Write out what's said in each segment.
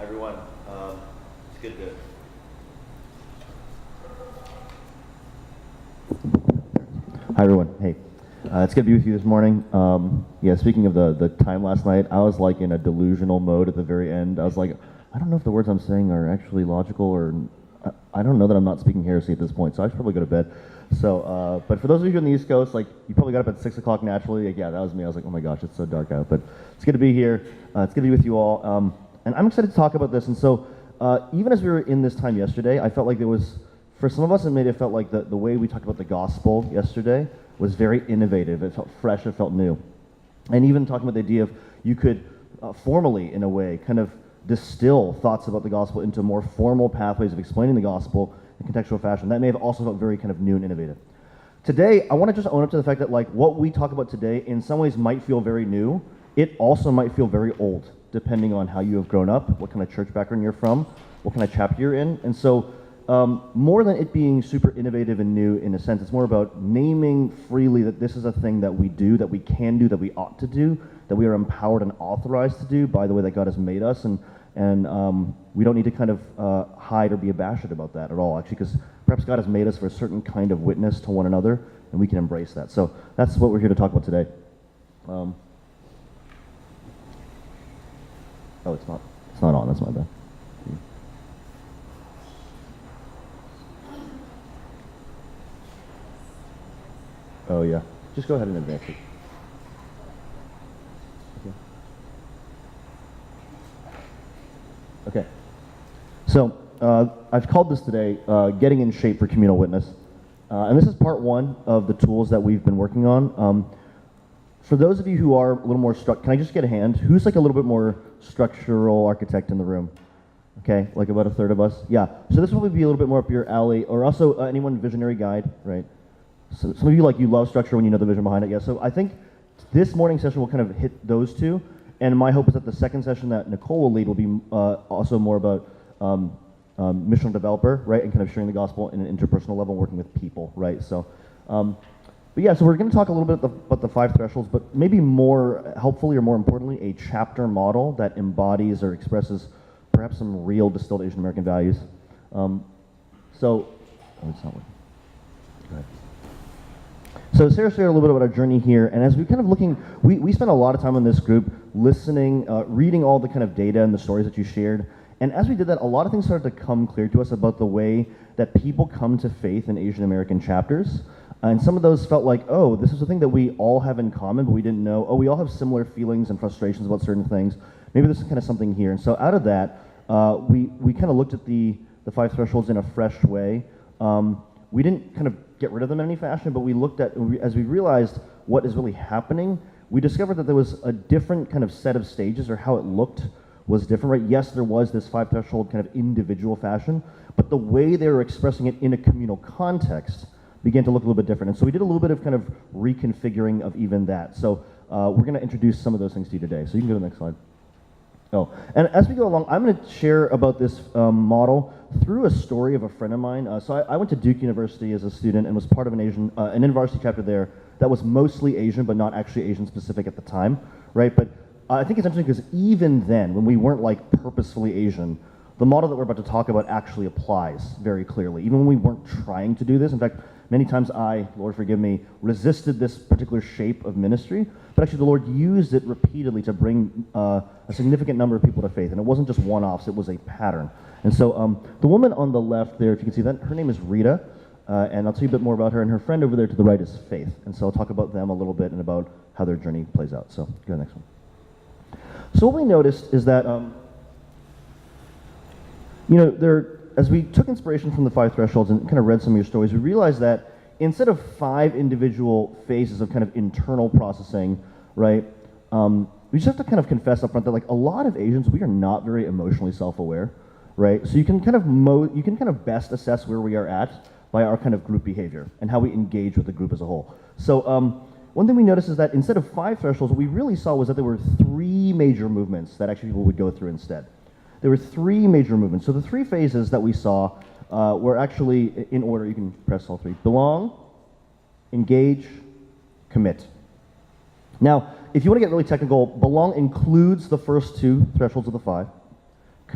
everyone. It's good to. Hi everyone. Hey, it's good to be with you this morning. Yeah, speaking of the time last night, I was like in a delusional mode at the very end. I was like, I don't know if the words I'm saying are actually logical, or I don't know that I'm not speaking heresy at this point, so I should probably go to bed. So, but for those of you on the East Coast, like you probably got up at 6 o'clock naturally. Like, yeah, that was me. I was like, oh my gosh, it's so dark out. But it's good to be here. It's good to be with you all. And I'm excited to talk about this. And so, even as we were in this time yesterday, I felt like there was, for some of us, it made it felt like the way we talked about the gospel yesterday was very innovative. It felt fresh. It felt new. And even talking about the idea of you could formally, in a way, kind of distill thoughts about the gospel into more formal pathways of explaining the gospel in contextual fashion. That may have also felt very kind of new and innovative. Today, I want to just own up to the fact that like what we talk about today in some ways might feel very new. It also might feel very old, depending on how you have grown up, what kind of church background you're from, what kind of chapter you're in. And so more than it being super innovative and new in a sense, it's more about naming freely that this is a thing that we do, that we can do, that we ought to do, that we are empowered and authorized to do by the way that God has made us. And we don't need to kind of hide or be abashed about that at all, actually, because perhaps God has made us for a certain kind of witness to one another, and we can embrace that. So that's what we're here to talk about today. Oh, it's not on, that's my bad. Oh yeah, just go ahead and advance it. Okay, so I've called this today Getting in Shape for Communal Witness. And this is part one of the tools that we've been working on. For those of you who are a little more can I just get a hand? Who's like a little bit more structural architect in the room? Okay, like about a third of us? Yeah, so this will probably be a little bit more up your alley, or also anyone visionary guide, right? So some of you you love structure when you know the vision behind it, yeah. So I think this morning session will kind of hit those two. And my hope is that the second session that Nicole will lead will be also more about missional developer, right, and kind of sharing the gospel in an interpersonal level, working with people, right? So, but yeah, so we're going to talk a little bit about the 5 thresholds, but maybe more helpfully or more importantly, a chapter model that embodies or expresses perhaps some real distilled Asian American values. Oh, it's not working. Go ahead. So Sarah shared a little bit about our journey here, and as we kind of we spent a lot of time in this group listening, reading all the kind of data and the stories that you shared, and as we did that, a lot of things started to come clear to us about the way that people come to faith in Asian American chapters, and some of those felt like, oh, this is a thing that we all have in common, but we didn't know. Oh, we all have similar feelings and frustrations about certain things. Maybe this is kind of something here, and so out of that, we kind of looked at the 5 thresholds in a fresh way. We didn't kind of get rid of them in any fashion, but we looked at, as we realized what is really happening, we discovered that there was a different kind of set of stages, or how it looked was different, right? Yes, there was this 5 threshold kind of individual fashion, but the way they were expressing it in a communal context began to look a little bit different. And so we did a little bit of kind of reconfiguring of even that. So we're going to introduce some of those things to you today. So you can go to the next slide. Oh, and as we go along, I'm going to share about this model through a story of a friend of mine. So I went to Duke University as a student and was part of an InterVarsity chapter there that was mostly Asian, but not actually Asian specific at the time, right? But I think it's interesting because even then, when we weren't like purposefully Asian, the model that we're about to talk about actually applies very clearly, even when we weren't trying to do this. In fact, many times I, Lord forgive me, resisted this particular shape of ministry, but actually the Lord used it repeatedly to bring a significant number of people to faith, and it wasn't just one-offs, it was a pattern. And so the woman on the left there, if you can see that, her name is Rita, and I'll tell you a bit more about her, and her friend over there to the right is Faith, and so I'll talk about them a little bit and about how their journey plays out. So go to the next one. So what we noticed is that, as we took inspiration from the 5 thresholds and kind of read some of your stories, we realized that instead of 5 individual phases of kind of internal processing, right, we just have to kind of confess up front that like a lot of Asians, we are not very emotionally self-aware, right? So you can kind of best assess where we are at by our kind of group behavior and how we engage with the group as a whole. So one thing we noticed is that instead of 5 thresholds, what we really saw was that there were 3 major movements that actually people would go through instead. There were 3 major movements. So the 3 phases that we saw were actually in order. You can press all 3. Belong, engage, commit. Now, if you want to get really technical, belong includes the first 2 thresholds of the 5.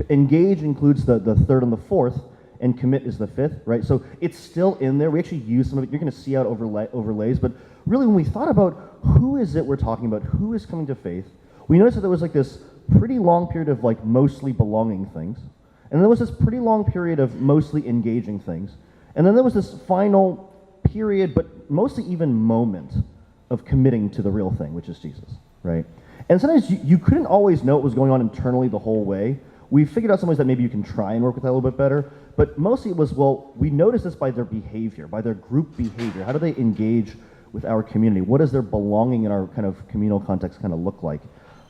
Engage includes the third and the fourth, and commit is the fifth, right? So it's still in there. We actually use some of it. You're going to see out overlays, but really when we thought about who is it we're talking about, who is coming to faith, we noticed that there was like this pretty long period of like mostly belonging things, and then there was this pretty long period of mostly engaging things, and then there was this final period, but mostly even moment of committing to the real thing, which is Jesus, right? And sometimes you couldn't always know what was going on internally the whole way. We figured out some ways that maybe you can try and work with that a little bit better, but mostly it was, well, we noticed this by their behavior, by their group behavior. How do they engage with our community? What does their belonging in our kind of communal context kind of look like?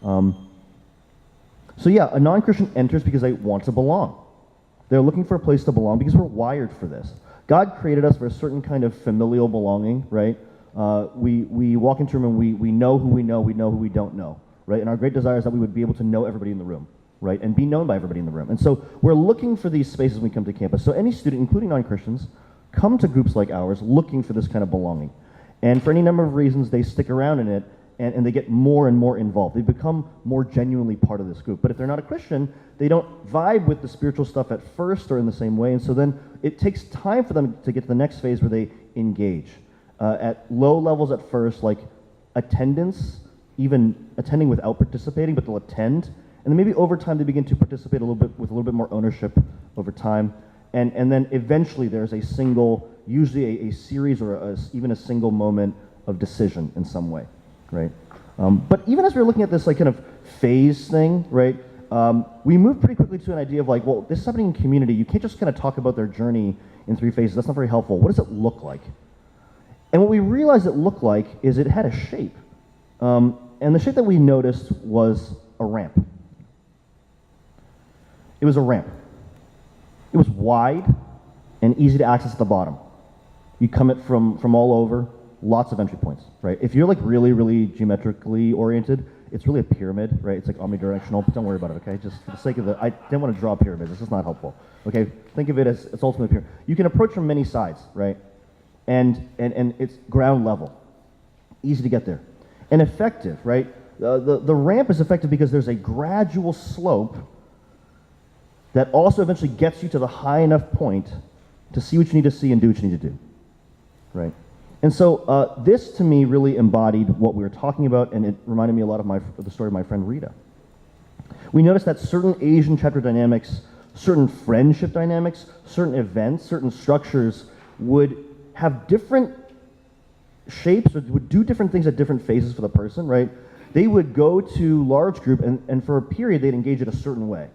So yeah, a non-Christian enters because they want to belong. They're looking for a place to belong because we're wired for this. God created us for a certain kind of familial belonging, right? We walk into a room and we know who we know who we don't know, right? And our great desire is that we would be able to know everybody in the room, right? And be known by everybody in the room. And so we're looking for these spaces when we come to campus. So any student, including non-Christians, come to groups like ours looking for this kind of belonging. And for any number of reasons, they stick around in it and they get more and more involved. They become more genuinely part of this group. But if they're not a Christian, they don't vibe with the spiritual stuff at first or in the same way. And so then it takes time for them to get to the next phase where they engage. At low levels at first, like attendance, even attending without participating, but they'll attend. And then maybe over time they begin to participate a little bit with a little bit more ownership over time. And then eventually there's a single, usually a series or even a single moment of decision in some way, right? But even as we're looking at this like kind of phase thing, right? We move pretty quickly to an idea of like, well, this is happening in community. You can't just kind of talk about their journey in 3 phases. That's not very helpful. What does it look like? And what we realized it looked like is it had a shape. And the shape that we noticed was a ramp. It was a ramp. It was wide and easy to access at the bottom. You come it from all over, lots of entry points, right? If you're like really, really geometrically oriented, it's really a pyramid, right? It's like omnidirectional, but don't worry about it, okay? Just for the sake of I didn't want to draw a pyramid. This is not helpful, okay? Think of it as it's ultimately a pyramid. You can approach from many sides, right? And it's ground level, easy to get there. And effective, right? The ramp is effective because there's a gradual slope that also eventually gets you to the high enough point to see what you need to see and do what you need to do, right? And so this, to me, really embodied what we were talking about, and it reminded me a lot of the story of my friend Rita. We noticed that certain Asian chapter dynamics, certain friendship dynamics, certain events, certain structures would have different shapes or would do different things at different phases for the person, right? They would go to large group, and for a period, they'd engage it a certain way.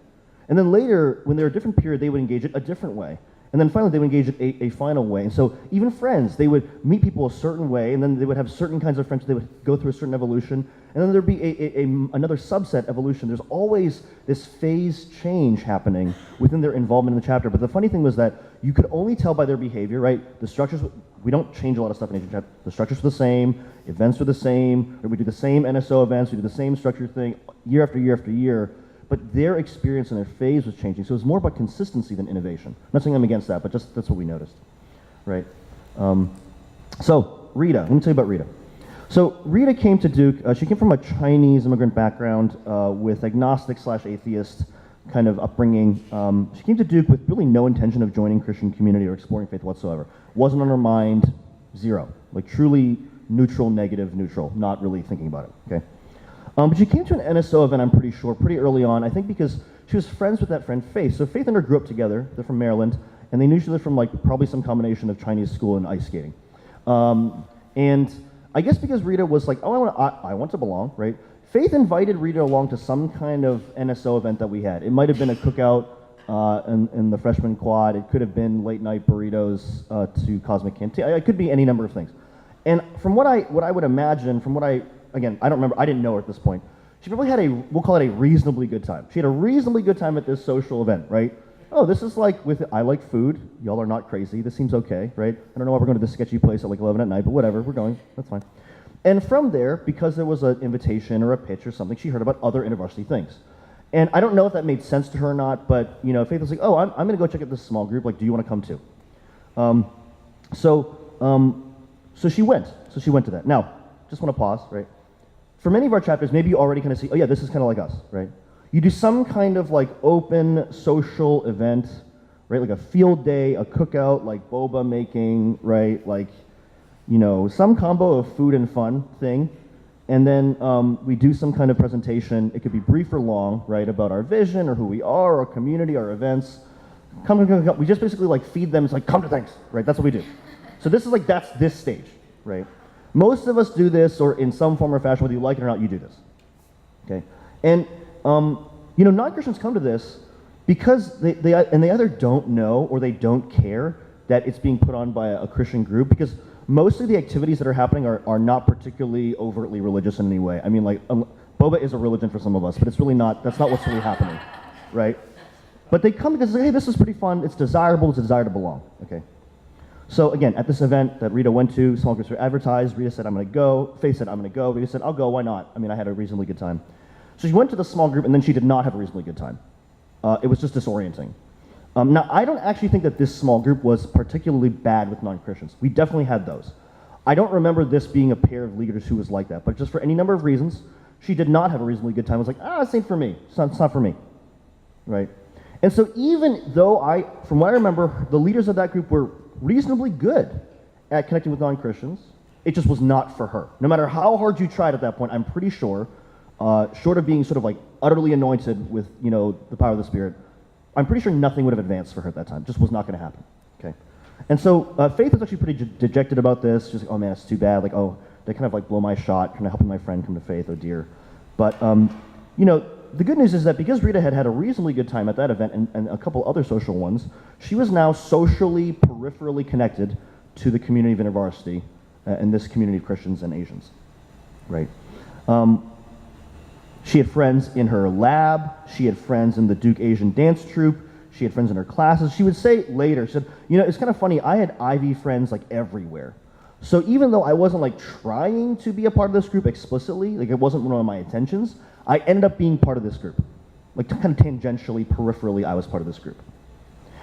And then later, when they're a different period, they would engage it a different way. And then finally, they would engage it a final way. And so even friends, they would meet people a certain way, and then they would have certain kinds of friendships. They would go through a certain evolution, and then there'd be another subset evolution. There's always this phase change happening within their involvement in the chapter. But the funny thing was that you could only tell by their behavior, right? The structures, we don't change a lot of stuff in Asian chapter. The structures were the same, events were the same, or we do the same NSO events, we do the same structure thing year after year after year. But their experience and their phase was changing. So it was more about consistency than innovation. I'm not saying I'm against that, but just that's what we noticed, right? So Rita, let me tell you about Rita. So Rita came to Duke. She came from a Chinese immigrant background with agnostic/atheist kind of upbringing. She came to Duke with really no intention of joining Christian community or exploring faith whatsoever. Wasn't on her mind, zero. Like truly neutral, negative, neutral, not really thinking about it, okay? But she came to an NSO event, I'm pretty sure, pretty early on, I think because she was friends with that friend, Faith. So Faith and her grew up together. They're from Maryland, and they knew each other from like probably some combination of Chinese school and ice skating. And I guess because Rita was like, oh, I want to belong, right? Faith invited Rita along to some kind of NSO event that we had. It might have been a cookout in the freshman quad. It could have been late night burritos to Cosmic Canteen. It could be any number of things. And from what I would imagine, again, I don't remember, I didn't know her at this point. She probably had we'll call it a reasonably good time. She had a reasonably good time at this social event, right? Oh, this is like I like food. Y'all are not crazy. This seems okay, right? I don't know why we're going to this sketchy place at like 11 at night, but whatever, we're going. That's fine. And from there, because there was an invitation or a pitch or something, she heard about other InterVarsity things. And I don't know if that made sense to her or not, but you know, Faith was like, oh, I'm going to go check out this small group. Like, do you want to come too? So she went. So she went to that. Now, just want to pause, right? For many of our chapters, maybe you already kind of see, oh yeah, this is kind of like us, right? You do some kind of like open social event, right? Like a field day, a cookout, like boba making, right? Like, you know, some combo of food and fun thing. And then we do some kind of presentation. It could be brief or long, right? About our vision or who we are, our community, our events. Come. We just basically like feed them. It's like, come to things, right? That's what we do. So this is like, that's this stage, right? Most of us do this, or in some form or fashion, whether you like it or not, you do this, okay? And, you know, non-Christians come to this because they either don't know or they don't care that it's being put on by a Christian group, because most of the activities that are happening are not particularly overtly religious in any way. I mean, like, boba is a religion for some of us, but it's really not, that's not what's really happening, right? But they come because, hey, this is pretty fun, it's desirable, it's a desire to belong, okay? So again, at this event that Rita went to, small groups were advertised. Rita said, I'm going to go. Faith said, I'm going to go. Rita said, I'll go. Why not? I mean, I had a reasonably good time. So she went to the small group, and then she did not have a reasonably good time. It was just disorienting. Now, I don't actually think that this small group was particularly bad with non-Christians. We definitely had those. I don't remember this being a pair of leaders who was like that, but just for any number of reasons, she did not have a reasonably good time. I was like, this ain't for me. It's not for me, right? And so even though from what I remember, the leaders of that group were reasonably good at connecting with non-Christians, it just was not for her. No matter how hard you tried at that point, I'm pretty sure, short of being sort of like utterly anointed with, you know, the power of the Spirit, I'm pretty sure nothing would have advanced for her at that time. Just was not going to happen, okay? And so Faith was actually pretty dejected about this. She's like, oh man, it's too bad. Like, oh, they kind of like blow my shot, kind of helping my friend come to faith, oh dear. But, you know, the good news is that because Rita had a reasonably good time at that event and a couple other social ones, she was now socially, peripherally connected to the community of InterVarsity and this community of Christians and Asians, right? She had friends in her lab. She had friends in the Duke Asian dance troupe. She had friends in her classes. She would say later, she said, you know, it's kind of funny, I had Ivy friends like everywhere. So even though I wasn't like trying to be a part of this group explicitly, like it wasn't one of my intentions, I ended up being part of this group. Like kind of tangentially, peripherally, I was part of this group.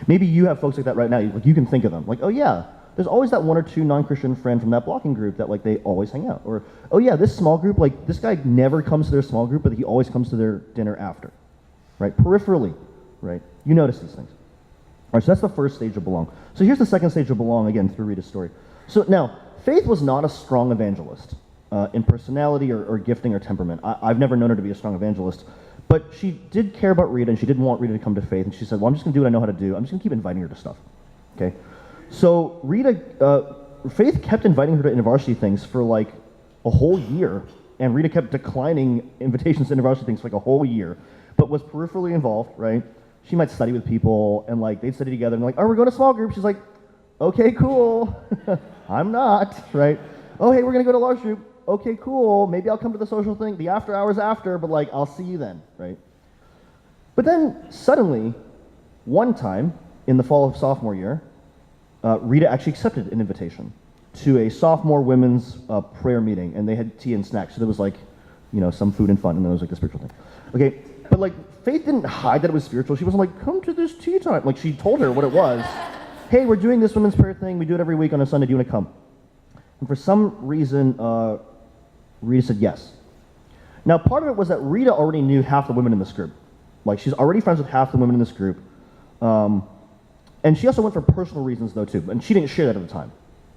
Maybe you have folks like that right now, like you can think of them. Like, oh yeah, there's always that one or two non-Christian friend from that blocking group that like they always hang out. Or, oh yeah, this small group, like this guy never comes to their small group, but he always comes to their dinner after, right? Peripherally, right? You notice these things. All right, so that's the first stage of belong. So here's the second stage of belong, again, through Rita's story. So now, Faith was not a strong evangelist in personality or gifting or temperament. I've never known her to be a strong evangelist, but she did care about Rita, and she didn't want Rita to come to faith, and she said, well, I'm just going to do what I know how to do. I'm just going to keep inviting her to stuff, okay? So Faith kept inviting her to InterVarsity things for like a whole year, and Rita kept declining invitations to InterVarsity things for like a whole year, but was peripherally involved, right? She might study with people, and like they'd study together, and like, oh, we're going to small group. She's like, okay, cool. I'm not, right? Oh, hey, we're going to go to large group. Okay, cool. Maybe I'll come to the social thing, the after hours after, but like, I'll see you then, right? But then suddenly, one time in the fall of sophomore year, Rita actually accepted an invitation to a sophomore women's prayer meeting, and they had tea and snacks. So there was like, you know, some food and fun, and then there was like a spiritual thing. Okay, but like Faith didn't hide that it was spiritual. She wasn't like, come to this tea time. Like she told her what it was. Hey, we're doing this women's prayer thing. We do it every week on a Sunday. Do you want to come? And for some reason, Rita said yes. Now, part of it was that Rita already knew half the women in this group. Like, she's already friends with half the women in this group. And she also went for personal reasons, though, too. And she didn't share that at the time.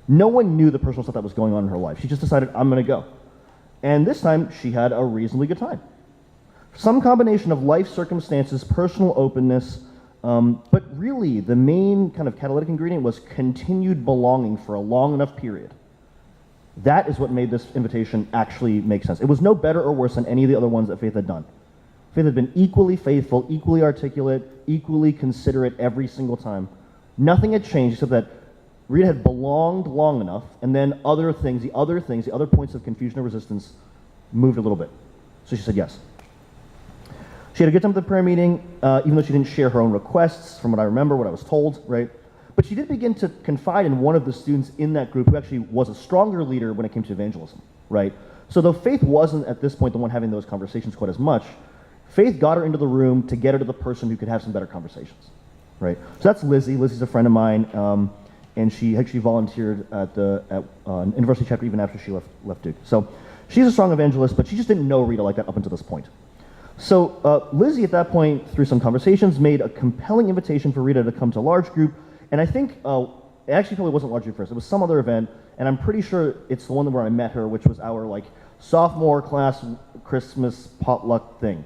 No one knew the personal stuff that was going on in her life. She just decided, I'm going to go. And this time, she had a reasonably good time. Some combination of life circumstances, personal openness, but really, the main kind of catalytic ingredient was continued belonging for a long enough period. That is what made this invitation actually make sense. It was no better or worse than any of the other ones that Faith had done. Faith had been equally faithful, equally articulate, equally considerate every single time. Nothing had changed except that Rita had belonged long enough, and then the other points of confusion or resistance moved a little bit. So she said yes. She had a good time at the prayer meeting, even though she didn't share her own requests, from what I remember, what I was told, right? But she did begin to confide in one of the students in that group who actually was a stronger leader when it came to evangelism, right? So though Faith wasn't at this point the one having those conversations quite as much, Faith got her into the room to get her to the person who could have some better conversations, right? So that's Lizzie. Lizzie's a friend of mine, and she actually volunteered at InterVarsity chapter even after she left Duke. So she's a strong evangelist, but she just didn't know Rita like that up until this point. So Lizzie at that point, through some conversations, made a compelling invitation for Rita to come to a large group, and I think it actually probably wasn't large group first. It was some other event, and I'm pretty sure it's the one where I met her, which was our like sophomore class Christmas potluck thing.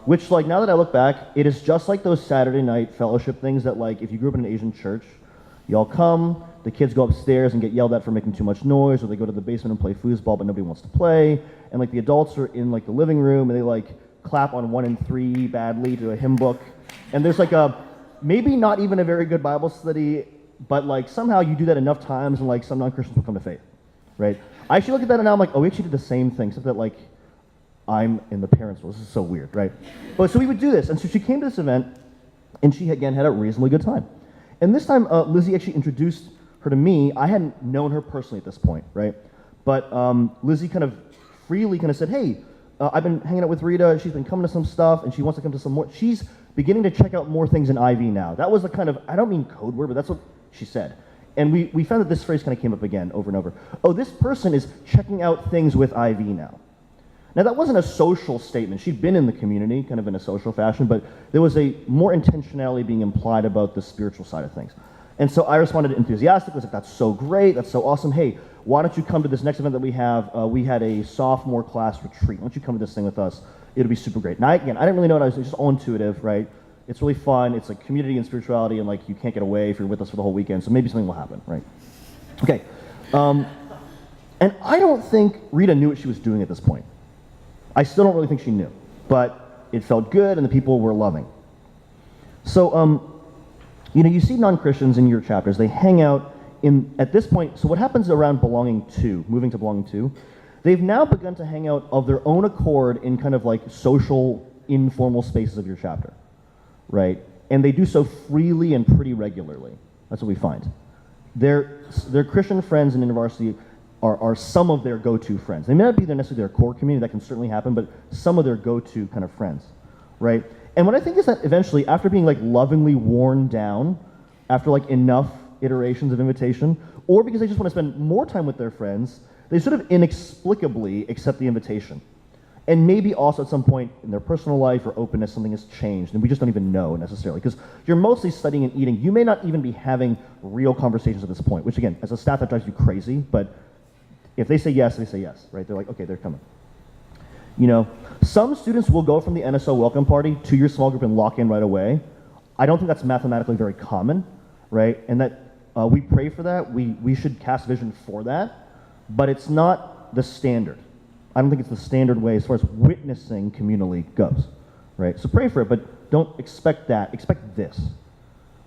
Which, like, now that I look back, it is just like those Saturday night fellowship things that, like, if you grew up in an Asian church, you all come, the kids go upstairs and get yelled at for making too much noise, or they go to the basement and play foosball, but nobody wants to play, and, like, the adults are in, like, the living room, and they, like, clap on 1 and 3 badly to a hymn book, and there's, like, maybe not even a very good Bible study, but, like, somehow you do that enough times, and, like, some non-Christians will come to faith, right? I actually look at that and now I'm like, oh, we actually did the same thing, except that, like, I'm in the parents' role. This is so weird, right? But so we would do this, and so she came to this event, and she again had a reasonably good time. And this time, Lizzie actually introduced her to me. I hadn't known her personally at this point, right? But Lizzie kind of freely kind of said, hey, I've been hanging out with Rita. She's been coming to some stuff, and she wants to come to some more. She's beginning to check out more things in IV now. That was the kind of, I don't mean code word, but that's what she said. And we found that this phrase kind of came up again over and over. Oh, this person is checking out things with IV now. Now, that wasn't a social statement. She'd been in the community, kind of in a social fashion, but there was a more intentionality being implied about the spiritual side of things. And so I responded enthusiastically. I was like, that's so great, that's so awesome. Hey, why don't you come to this next event that we have? We had a sophomore class retreat. Why don't you come to this thing with us? It'll be super great. Now, again, I didn't really know what I was, just all intuitive, right? It's really fun. It's like community and spirituality, and like you can't get away if you're with us for the whole weekend, so maybe something will happen, right? Okay. And I don't think Rita knew what she was doing at this point. I still don't really think she knew, but it felt good and the people were loving. So, you know, you see non-Christians in your chapters, they hang out at this point, so what happens around belonging to, moving to belonging to, they've now begun to hang out of their own accord in kind of like social, informal spaces of your chapter, right? And they do so freely and pretty regularly. That's what we find. Their Christian friends in InterVarsity are some of their go-to friends. They may not be necessarily their core community, that can certainly happen, but some of their go-to kind of friends, right? And what I think is that eventually, after being like lovingly worn down, after like enough iterations of invitation, or because they just want to spend more time with their friends, they sort of inexplicably accept the invitation. And maybe also at some point in their personal life or openness, something has changed, and we just don't even know necessarily, because you're mostly studying and eating. You may not even be having real conversations at this point, which again, as a staff, that drives you crazy, but if they say yes, right? They're like, okay, they're coming. You know, some students will go from the NSO welcome party to your small group and lock in right away. I don't think that's mathematically very common, right? And that we pray for that. We should cast vision for that, but it's not the standard. I don't think it's the standard way as far as witnessing communally goes, right? So pray for it, but don't expect that. Expect this.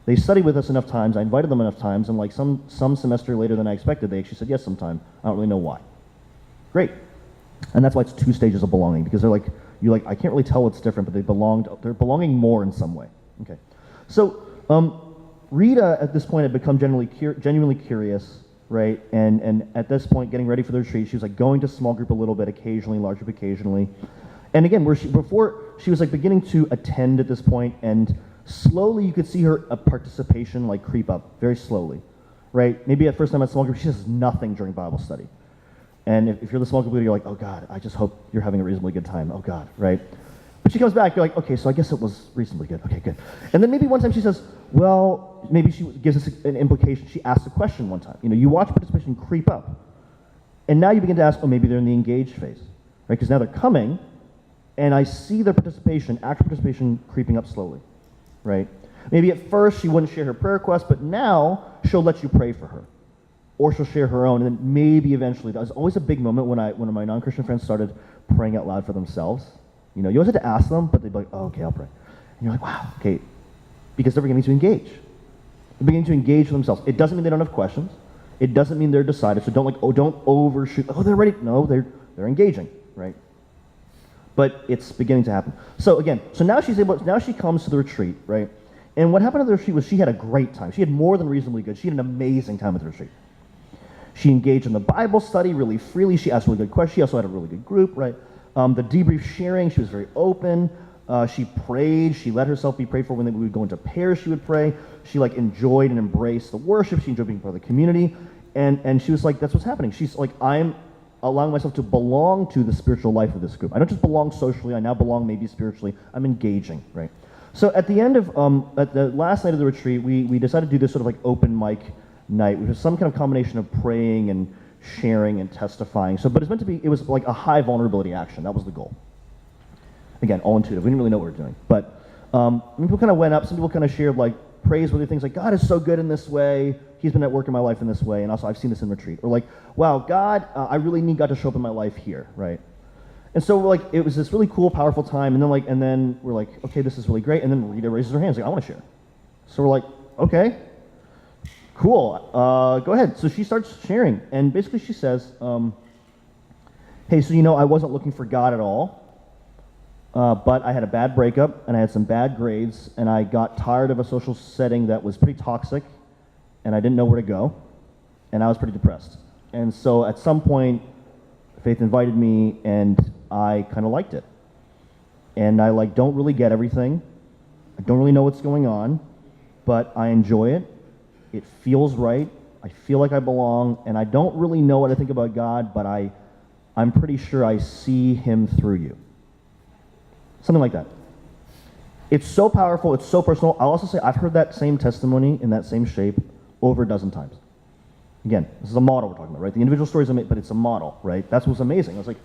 They studied with us enough times, I invited them enough times, and like some semester later than I expected, they actually said yes sometime. I don't really know why. Great. And that's why it's 2 stages of belonging, because they're like, I can't really tell what's different, but they're belonging more in some way. Okay. So Rita at this point had become genuinely curious, right? And at this point, getting ready for the retreat, she was like going to small group a little bit occasionally, large group occasionally. And again, before she was like beginning to attend at this point, and slowly you could see her participation like creep up, very slowly, right? Maybe at first time at small group, she does nothing during Bible study. And if you're the small group leader, you're like, oh God, I just hope you're having a reasonably good time. Oh God, right? But she comes back, you're like, okay, so I guess it was reasonably good. Okay, good. And then maybe one time she says, well, maybe she gives us an implication. She asks a question one time. You know, you watch participation creep up. And now you begin to ask, oh, maybe they're in the engaged phase, right? Because now they're coming, and I see their participation, actual participation creeping up slowly, right? Maybe at first she wouldn't share her prayer request, but now she'll let you pray for her. Or she'll share her own, and then maybe eventually, that was always a big moment when my non-Christian friends started praying out loud for themselves. You know, you always had to ask them, but they'd be like, oh, okay, I'll pray. And you're like, wow, okay, because they're beginning to engage. They're beginning to engage with themselves. It doesn't mean they don't have questions. It doesn't mean they're decided, so don't overshoot. Oh, they're ready. No, they're engaging, right? But it's beginning to happen. So again, now she comes to the retreat, right? And what happened at the retreat was she had a great time. She had more than reasonably good. She had an amazing time at the retreat. She engaged in the Bible study really freely. She asked really good questions. She also had a really good group, right? The debrief sharing, she was very open. She prayed. She let herself be prayed for. When we would go into pairs, she would pray. She like enjoyed and embraced the worship. She enjoyed being part of the community. And she was like, that's what's happening. She's like, I'm allowing myself to belong to the spiritual life of this group. I don't just belong socially, I now belong maybe spiritually. I'm engaging, right? So at the end of, at the last night of the retreat, we decided to do this sort of like open mic night, which was some kind of combination of praying and sharing and testifying. So, but it's meant to be, it was like a high vulnerability action. That was the goal. Again, all intuitive. We didn't really know what we were doing. But people kind of went up, some people kind of shared like praiseworthy things like, God is so good in this way. He's been at work in my life in this way. And also I've seen this in retreat. Or like, wow, God, I really need God to show up in my life here, right? And so like, it was this really cool, powerful time. And then we're like, okay, this is really great. And then Rita raises her hand, like, I want to share. So we're like, okay, cool, go ahead. So she starts sharing. And basically she says, hey, so you know, I wasn't looking for God at all. But I had a bad breakup, and I had some bad grades, and I got tired of a social setting that was pretty toxic, and I didn't know where to go, and I was pretty depressed. And so at some point, Faith invited me, and I kind of liked it. And I like don't really get everything. I don't really know what's going on, but I enjoy it. It feels right. I feel like I belong, and I don't really know what I think about God, but I'm pretty sure I see him through you. Something like that. It's so powerful, it's so personal. I'll also say I've heard that same testimony in that same shape over a dozen times. Again, this is a model we're talking about, right? The individual stories, but it's a model, right? That's what's amazing. I was like,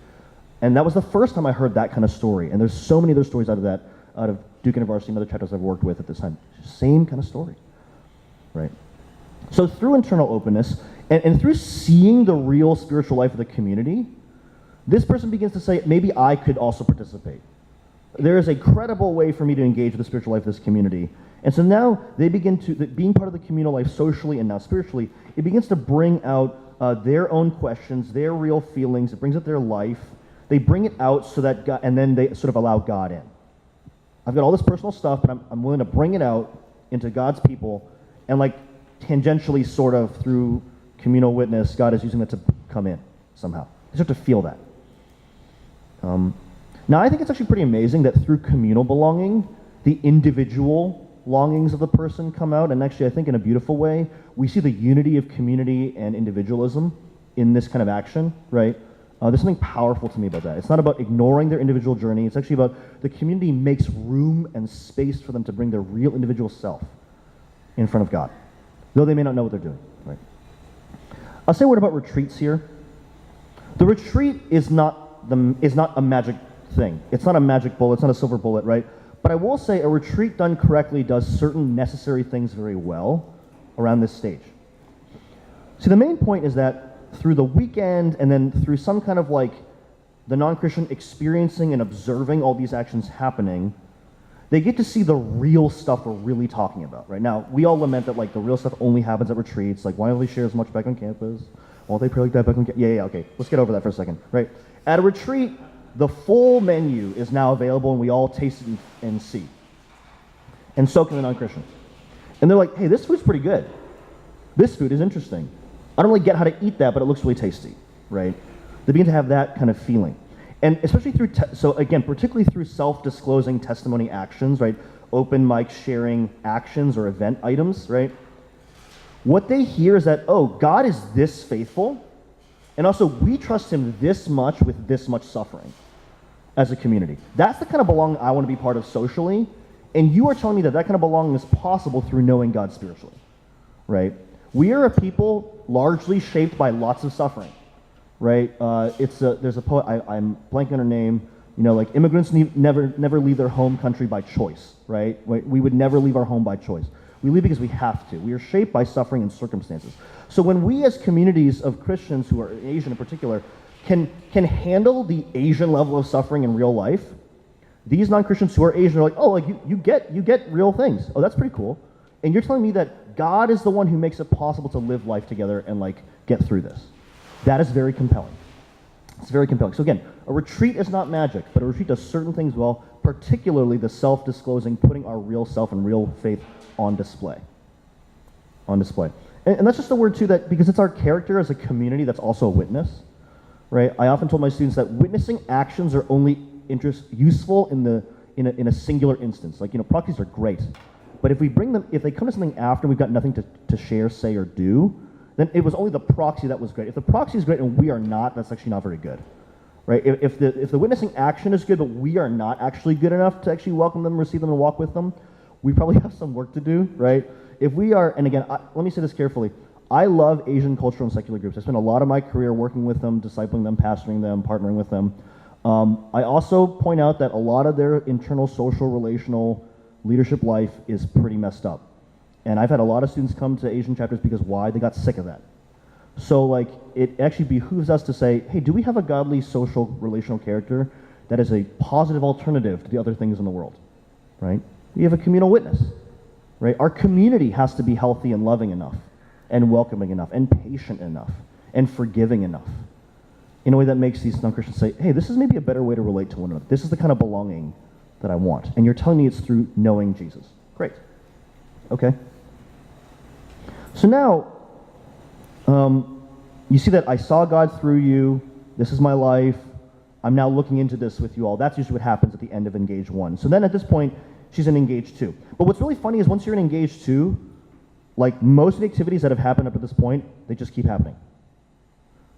and that was the first time I heard that kind of story. And there's so many other stories out of Duke InterVarsity and other chapters I've worked with at this time. Same kind of story, right? So through internal openness and through seeing the real spiritual life of the community, this person begins to say, maybe I could also participate. There is a credible way for me to engage with the spiritual life of this community. And so now they begin to, being part of the communal life socially and now spiritually, it begins to bring out their own questions, their real feelings. It brings out their life. They bring it out so that God, and then they sort of allow God in. I've got all this personal stuff, but I'm willing to bring it out into God's people, and like tangentially sort of through communal witness, God is using that to come in somehow. You just have to feel that. Now, I think it's actually pretty amazing that through communal belonging, the individual longings of the person come out, and actually I think in a beautiful way, we see the unity of community and individualism in this kind of action, right? There's something powerful to me about that. It's not about ignoring their individual journey, it's actually about the community makes room and space for them to bring their real individual self in front of God, though they may not know what they're doing, right? I'll say a word about retreats here. The retreat is not a magic thing. It's not a magic bullet, it's not a silver bullet, right? But I will say a retreat done correctly does certain necessary things very well around this stage. See, the main point is that through the weekend and then through some kind of like the non-Christian experiencing and observing all these actions happening, they get to see the real stuff we're really talking about, right? Now, we all lament that like the real stuff only happens at retreats, like why don't they share as much back on campus? Why don't they pray like that back on campus? Yeah, okay, let's get over that for a second, right? At a retreat, the full menu is now available and we all taste it and see. And so can the non-Christians. And they're like, hey, this food's pretty good. This food is interesting. I don't really get how to eat that, but it looks really tasty, right? They begin to have that kind of feeling. And especially through, so again, particularly through self-disclosing testimony actions, right? Open mic sharing actions or event items, right? What they hear is that, oh, God is this faithful, and also we trust him this much with this much suffering as a community. That's the kind of belonging I want to be part of socially, and you are telling me that that kind of belonging is possible through knowing God spiritually, right? We are a people largely shaped by lots of suffering, right? There's a poet, I'm blanking on her name, you know, like immigrants never leave their home country by choice, right? We would never leave our home by choice. We leave because we have to. We are shaped by suffering and circumstances. So when we as communities of Christians who are Asian in particular can handle the Asian level of suffering in real life, these non-Christians who are Asian are like, oh, like you get real things. Oh, that's pretty cool. And you're telling me that God is the one who makes it possible to live life together and like get through this. That is very compelling. It's very compelling. So again, a retreat is not magic, but a retreat does certain things well, particularly the self-disclosing, putting our real self and real faith on display. On display. And that's just a word too that, because it's our character as a community that's also a witness, right? I often told my students that witnessing actions are only useful in a singular instance. Like, you know, proxies are great, but if we bring them, if they come to something after we've got nothing to share, say, or do, then it was only the proxy that was great. If the proxy is great and we are not, that's actually not very good, right? If the witnessing action is good, but we are not actually good enough to actually welcome them, receive them, and walk with them, we probably have some work to do, right? If we are, and again, let me say this carefully, I love Asian cultural and secular groups. I spent a lot of my career working with them, discipling them, pastoring them, partnering with them. I also point out that a lot of their internal social, relational leadership life is pretty messed up. And I've had a lot of students come to Asian chapters because why? They got sick of that. So like, it actually behooves us to say, hey, do we have a godly social, relational character that is a positive alternative to the other things in the world, right? We have a communal witness, right? Our community has to be healthy and loving enough, and welcoming enough, and patient enough, and forgiving enough, in a way that makes these non-Christians say, hey, this is maybe a better way to relate to one another. This is the kind of belonging that I want. And you're telling me it's through knowing Jesus. Great. Okay. So now, you see that I saw God through you. This is my life. I'm now looking into this with you all. That's usually what happens at the end of Engage 1. So then at this point, she's in Engage 2. But what's really funny is once you're in Engage 2, like most of the activities that have happened up at this point, they just keep happening.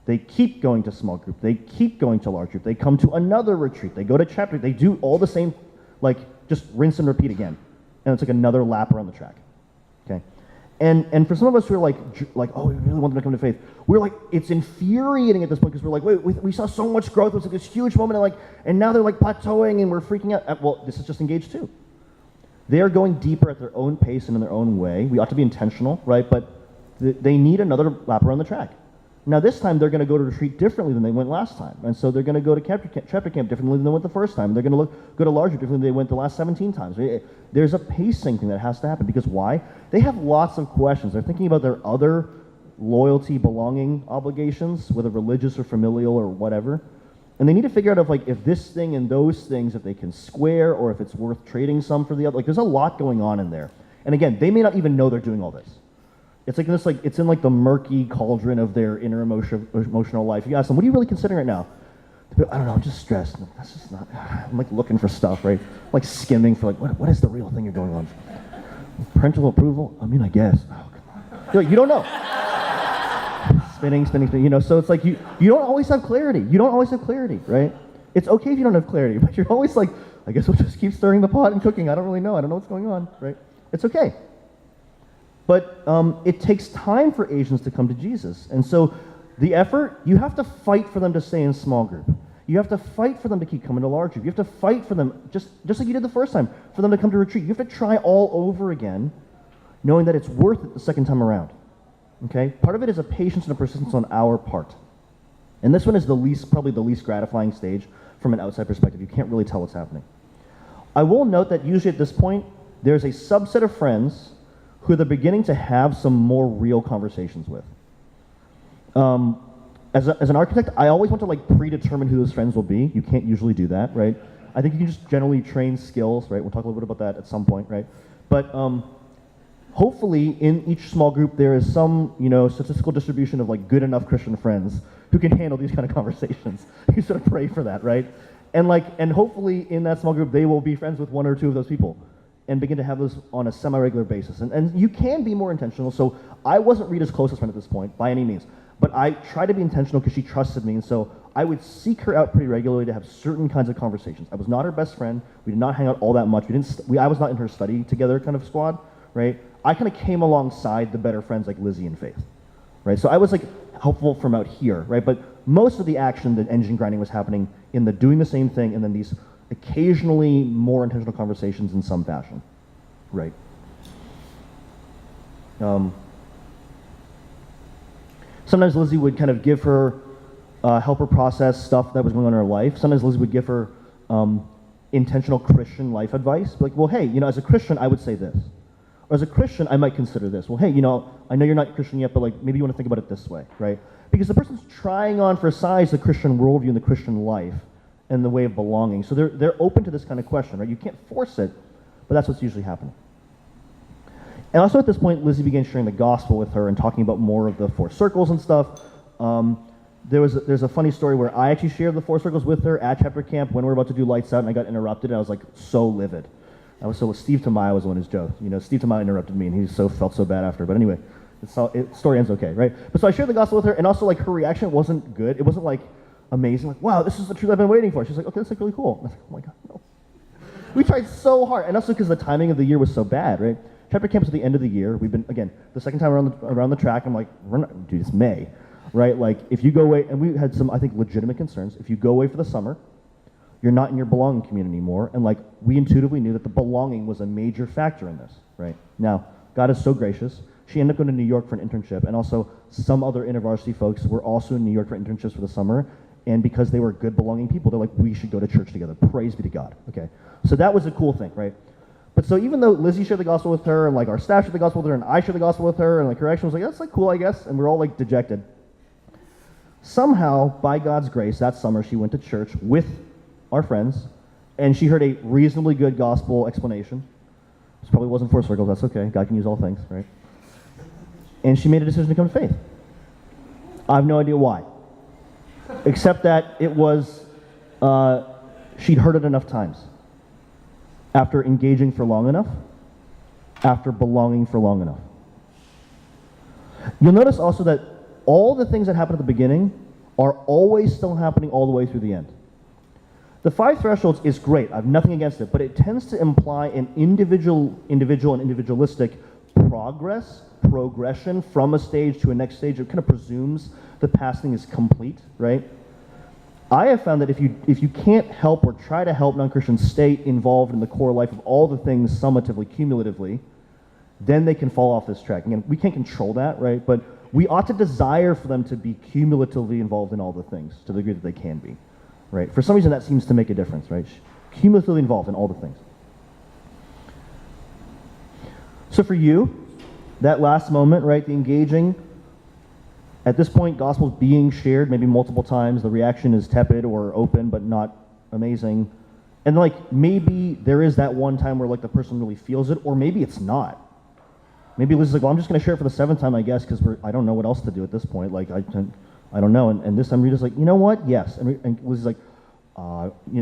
They keep going to small group. They keep going to large group. They come to another retreat. They go to chapter. They do all the same, like just rinse and repeat again. And it's like another lap around the track. Okay. And for some of us who are like, oh, we really want them to come to faith, we're like, it's infuriating at this point because we're like, wait, we saw so much growth. It was like this huge moment, and now they're like plateauing and we're freaking out. Well, this is just Engage 2. They are going deeper at their own pace and in their own way. We ought to be intentional, right? But they need another lap around the track. Now this time they're going to go to retreat differently than they went last time. And so they're going to go to chapter camp differently than they went the first time. They're going to go to larger differently than they went the last 17 times. There's a pacing thing that has to happen because why? They have lots of questions. They're thinking about their other loyalty, belonging obligations, whether religious or familial or whatever. And they need to figure out if this thing and those things, if they can square or if it's worth trading some for the other. Like there's a lot going on in there. And again, they may not even know they're doing all this. It's like this, it's in the murky cauldron of their inner emotional life. You ask them, what are you really considering right now? I don't know, I'm just stressed. That's just not, I'm looking for stuff, right? I'm skimming for what is the real thing you're going on? Parental approval? I mean, I guess. Oh, come on. You don't know. Spinning, so it's like you don't always have clarity. You don't always have clarity, right? It's okay if you don't have clarity, but you're always like, I guess we'll just keep stirring the pot and cooking. I don't really know. I don't know what's going on, right? It's okay. But it takes time for Asians to come to Jesus. And so the effort, you have to fight for them to stay in small group. You have to fight for them to keep coming to large group. You have to fight for them, just like you did the first time, for them to come to retreat. You have to try all over again, knowing that it's worth it the second time around. Okay? Part of it is a patience and a persistence on our part. And this one is probably the least gratifying stage from an outside perspective. You can't really tell what's happening. I will note that usually at this point, there's a subset of friends who they're beginning to have some more real conversations with. As an architect, I always want to predetermine who those friends will be. You can't usually do that, right? I think you can just generally train skills, right? We'll talk a little bit about that at some point, right? But hopefully in each small group there is some, statistical distribution of good enough Christian friends who can handle these kind of conversations. You sort of pray for that, right? And hopefully in that small group they will be friends with one or two of those people and begin to have those on a semi-regular basis. And you can be more intentional. So I wasn't Rita's closest friend at this point, by any means. But I tried to be intentional because she trusted me, and so I would seek her out pretty regularly to have certain kinds of conversations. I was not her best friend. We did not hang out all that much. I was not in her study together kind of squad, right? I kind of came alongside the better friends like Lizzie and Faith, right? So I was helpful from out here, right? But most of the action, the engine grinding, was happening in the doing the same thing and then these occasionally more intentional conversations in some fashion, right? Sometimes Lizzie would kind of give her, help her process stuff that was going on in her life. Sometimes Lizzie would give her intentional Christian life advice. Like, well, hey, as a Christian, I would say this. Or as a Christian, I might consider this. Well, hey, I know you're not Christian yet, but maybe you want to think about it this way, right? Because the person's trying on for size the Christian worldview and the Christian life and the way of belonging. So they're open to this kind of question, right? You can't force it, but that's what's usually happening. And also at this point, Lizzie began sharing the gospel with her and talking about more of the 4 circles and stuff. There's a funny story where I actually shared the 4 circles with her at chapter camp when we were about to do lights out, and I got interrupted, and I was so livid. Steve Tamaya was the one who's joked. Steve Tamaya interrupted me, and he felt so bad after. But anyway, Story ends okay, right? But so I shared the gospel with her, and also like her reaction wasn't good. It wasn't like amazing, like, wow, this is the truth I've been waiting for. She's like, okay, that's like really cool. And I was like, oh my God, no. We tried so hard, and also because the timing of the year was so bad, right? Chapter camp's at the end of the year. We've been, again, the second time around the track, I'm like, we're not, dude, it's May, right? Like, if you go away, and we had some, I think, legitimate concerns. If you go away for the summer, you're not in your belonging community anymore, and like, we intuitively knew that the belonging was a major factor in this, right? Now, God is so gracious. She ended up going to New York for an internship, and also some other InterVarsity folks were also in New York for internships for the summer, and because they were good, belonging people, they're like, we should go to church together. Praise be to God, okay? So that was a cool thing, right? But so even though Lizzie shared the gospel with her, and like our staff shared the gospel with her, and I shared the gospel with her, and like her reaction was like, that's like cool, I guess, and we're all like dejected. Somehow, by God's grace, that summer she went to church with our friends, and she heard a reasonably good gospel explanation. This probably wasn't 4 circles, that's okay. God can use all things, right? And she made a decision to come to faith. I have no idea why. Except that it was, she'd heard it enough times. After engaging for long enough, after belonging for long enough. You'll notice also that all the things that happen at the beginning are always still happening all the way through the end. The 5 thresholds is great, I have nothing against it, but it tends to imply an individual and individualistic progression from a stage to a next stage. It kind of presumes the past thing is complete, right? I have found that if you can't help or try to help non-Christians stay involved in the core life of all the things summatively, cumulatively, then they can fall off this track. Again, we can't control that, right? But we ought to desire for them to be cumulatively involved in all the things to the degree that they can be, right? For some reason, that seems to make a difference, right? Cumulatively involved in all the things. So for you, that last moment, right, the engaging, at this point, gospel's being shared maybe multiple times. The reaction is tepid or open, but not amazing. And like maybe there is that one time where like the person really feels it, or maybe it's not. Maybe Liz is like, well, I'm just going to share it for the 7th time, I guess, because I don't know what else to do at this point. Like I don't know. And this time Rita's like, you know what? Yes. And Liz is like, you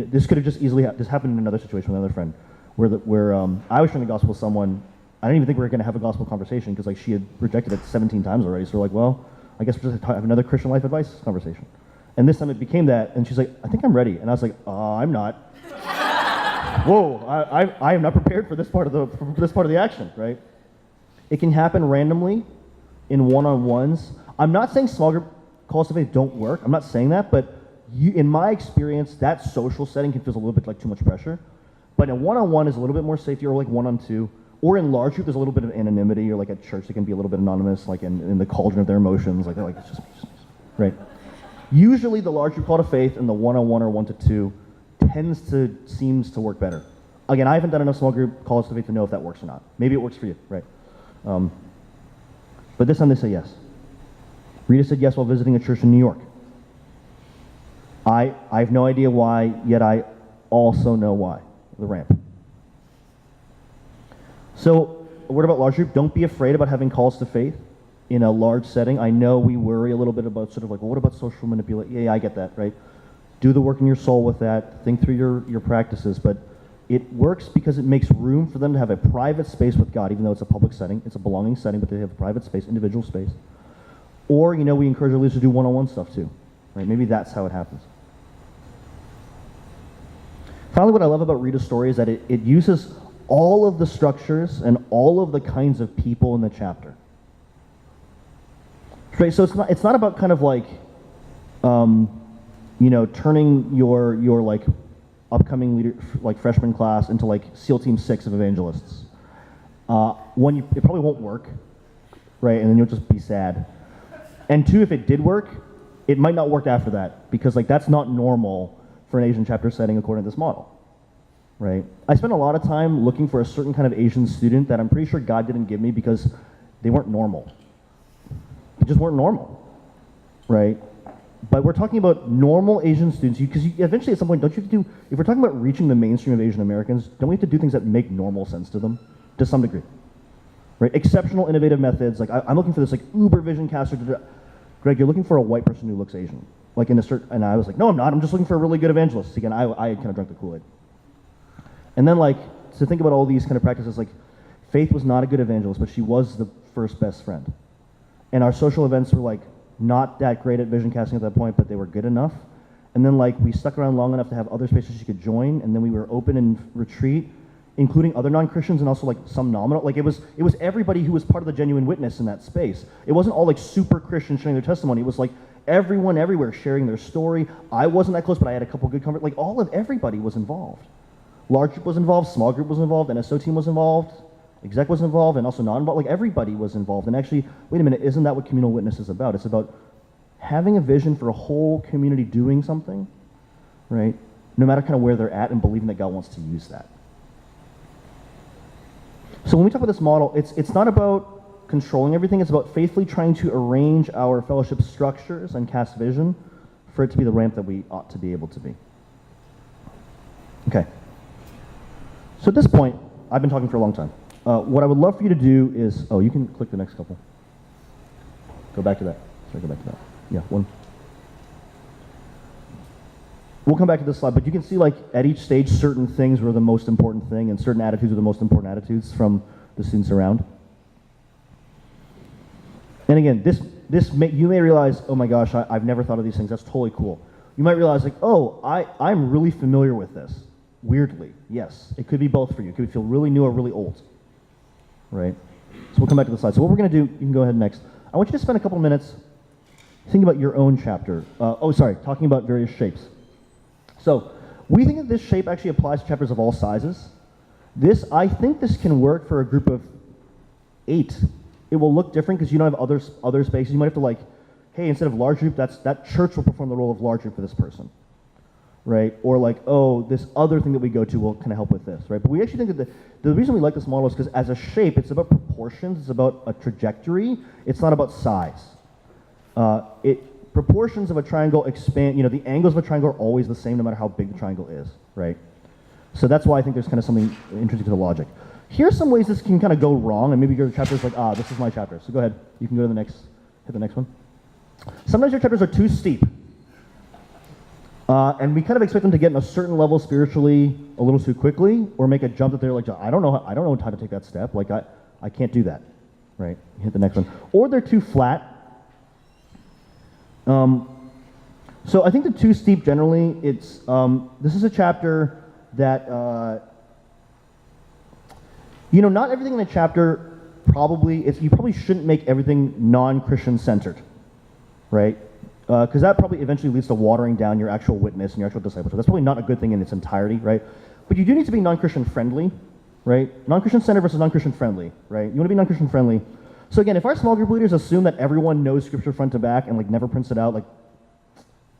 know, this could have just easily this happened in another situation with another friend, where I was sharing the gospel with someone. I didn't even think we were going to have a gospel conversation because like she had rejected it 17 times already. So we're like, well, I guess we'll just have another Christian life advice conversation. And this time it became that, and she's like, I think I'm ready. And I was like, I'm not. Whoa, I am not prepared for this part of the action, right? It can happen randomly in one-on-ones. I'm not saying small group calls to faith don't work. I'm not saying that, but in my experience, that social setting can feel a little bit like too much pressure. But a one-on-one is a little bit more safety, or like one-on-two. Or in large group, there's a little bit of anonymity, or like at church, they can be a little bit anonymous, like in the cauldron of their emotions, like they're like, it's just me, right? Usually the large group call to faith and the one-on-one or 1-to-2 seems to work better. Again, I haven't done enough small group calls to faith to know if that works or not. Maybe it works for you, right? But this time they say yes. Rita said yes while visiting a church in New York. I have no idea why, yet I also know why. The ramp. So, a word about large group. Don't be afraid about having calls to faith in a large setting. I know we worry a little bit about sort of like, well, what about social manipulation? Yeah, I get that, right? Do the work in your soul with that. Think through your practices. But it works because it makes room for them to have a private space with God, even though it's a public setting. It's a belonging setting, but they have a private space, individual space. Or, you know, we encourage our leaders to do one-on-one stuff too, right? Maybe that's how it happens. Finally, what I love about Rita's story is that it uses all of the structures and all of the kinds of people in the chapter. Right, so it's not about kind of like, you know, turning your like upcoming leader, like freshman class into like SEAL Team 6 of evangelists. One, it probably won't work, right? And then you'll just be sad. And 2, if it did work, it might not work after that, because like that's not normal for an Asian chapter setting according to this model. Right? I spent a lot of time looking for a certain kind of Asian student that I'm pretty sure God didn't give me because they weren't normal. They just weren't normal, right? But we're talking about normal Asian students, because eventually at some point, don't you have to do, if we're talking about reaching the mainstream of Asian Americans, don't we have to do things that make normal sense to them, to some degree? Right? Exceptional, innovative methods, like I'm looking for this like uber vision caster. Greg, you're looking for a white person who looks Asian. Like in a certain, and I was like, no, I'm not, I'm just looking for a really good evangelist. Again, I kind of drank the Kool-Aid. And then like, to think about all these kind of practices, like Faith was not a good evangelist, but she was the first best friend. and our social events were like not that great at vision casting at that point, but they were good enough. And then like we stuck around long enough to have other spaces you could join, and then we were open and retreat, including other non-Christians and also like some nominal. Like it was everybody who was part of the genuine witness in that space. It wasn't all like super Christians sharing their testimony. It was like everyone everywhere sharing their story. I wasn't that close, but I had a couple good comfort. Like everybody was involved. Large group was involved, small group was involved, NSO team was involved, exec was involved, and also non-involved. Like everybody was involved. And actually, wait a minute, isn't that what communal witness is about? It's about having a vision for a whole community doing something, right? No matter kind of where they're at, and believing that God wants to use that. So when we talk about this model, it's not about controlling everything. It's about faithfully trying to arrange our fellowship structures and cast vision for it to be the ramp that we ought to be able to be. Okay. So at this point, I've been talking for a long time. What I would love for you to do is, oh, you can click the next couple. Go back to that. Sorry, go back to that. Yeah, one. We'll come back to this slide, but you can see like at each stage certain things were the most important thing and certain attitudes were the most important attitudes from the students around. And again, you may realize, oh my gosh, I've never thought of these things. That's totally cool. You might realize like, oh, I'm really familiar with this. Weirdly, yes. It could be both for you. It could feel really new or really old, right? So we'll come back to the slide. So what we're going to do, you can go ahead next. I want you to spend a couple minutes thinking about your own chapter. Talking about various shapes. So we think that this shape actually applies to chapters of all sizes. I think this can work for a group of 8. It will look different because you don't have other spaces. You might have to like, hey, instead of large group, that church will perform the role of large group for this person, right? Or like, oh, this other thing that we go to will kind of help with this, right? But we actually think that the reason we like this model is because as a shape, it's about proportions, it's about a trajectory, it's not about size. Proportions of a triangle expand, the angles of a triangle are always the same no matter how big the triangle is, right? So that's why I think there's kind of something interesting to the logic. Here's some ways this can kind of go wrong, and maybe your chapter's like, this is my chapter. So go ahead, you can go to hit the next one. Sometimes your chapters are too steep. And we kind of expect them to get in a certain level spiritually a little too quickly, or make a jump that they're like, I don't know how to take that step. Like I can't do that, right? Hit the next one. Or they're too flat. So I think the too steep generally, this is a chapter that, not everything in the chapter you probably shouldn't make everything non-Christian centered, right? Because that probably eventually leads to watering down your actual witness and your actual discipleship. That's probably not a good thing in its entirety, right? But you do need to be non-Christian friendly, right? Non-Christian centered versus non-Christian friendly, right? You want to be non-Christian friendly. So again, if our small group leaders assume that everyone knows scripture front to back and like never prints it out, like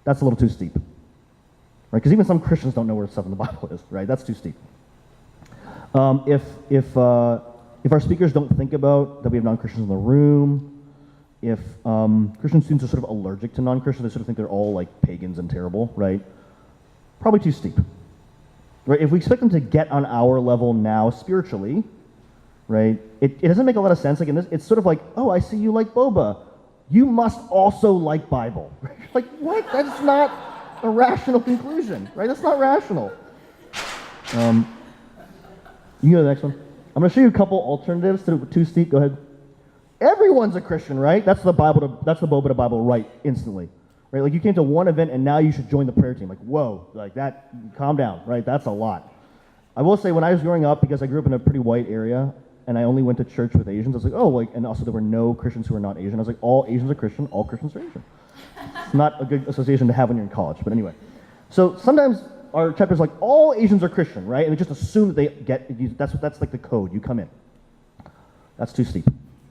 that's a little too steep, right? Because even some Christians don't know where stuff in the Bible is, right? That's too steep. If our speakers don't think about that we have non-Christians in the room, if Christian students are sort of allergic to non-Christians, they sort of think they're all like pagans and terrible, right? Probably too steep, right? If we expect them to get on our level now spiritually, right? It doesn't make a lot of sense. Like in this, it's sort of like, oh, I see you like boba. You must also like Bible. Like, what? That's not a rational conclusion, right? That's not rational. You can go to the next one. I'm going to show you a couple alternatives to too steep. Go ahead. Everyone's a Christian, right? That's the boba to Bible right instantly, right? Like you came to one event and now you should join the prayer team. Like, whoa, like that. Calm down, right? That's a lot. I will say when I was growing up, because I grew up in a pretty white area, and I only went to church with Asians, I was like, oh, like, and also there were no Christians who were not Asian. I was like, all Asians are Christian, all Christians are Asian. It's not a good association to have when you're in college, but anyway. So sometimes our chapter's like, all Asians are Christian, right? And they just assume that they that's like the code, you come in. That's too steep.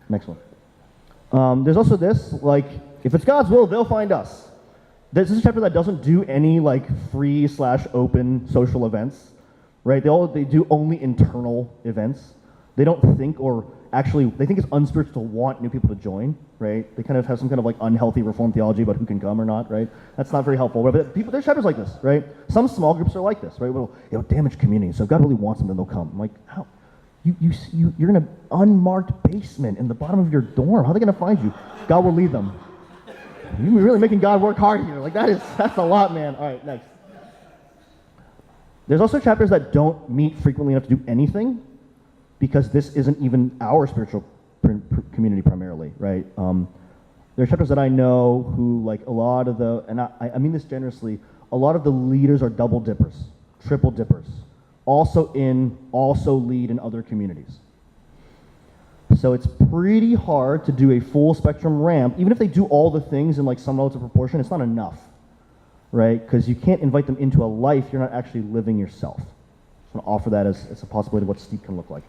Next one. There's also this, like, if it's God's will, they'll find us. This is a chapter that doesn't do any like free/open social events, right? They do only internal events. They don't think they think it's unspiritual to want new people to join, right? They kind of have some kind of like unhealthy reform theology about who can come or not, right? That's not very helpful. But there's chapters like this, right? Some small groups are like this, right? Well, damage community. So if God really wants them, then they'll come. I'm like, how? You're in an unmarked basement in the bottom of your dorm. How are they going to find you? God will lead them. You're really making God work hard here. Like that's a lot, man. All right, next. There's also chapters that don't meet frequently enough to do anything, because this isn't even our spiritual community primarily, right? There are chapters that I know who, like, a lot of the, and I mean this generously, a lot of the leaders are double dippers, triple dippers, also lead in other communities. So it's pretty hard to do a full spectrum ramp. Even if they do all the things in like some relative proportion, it's not enough, right? Because you can't invite them into a life you're not actually living yourself. So I'm gonna offer that as a possibility of what steep can look like.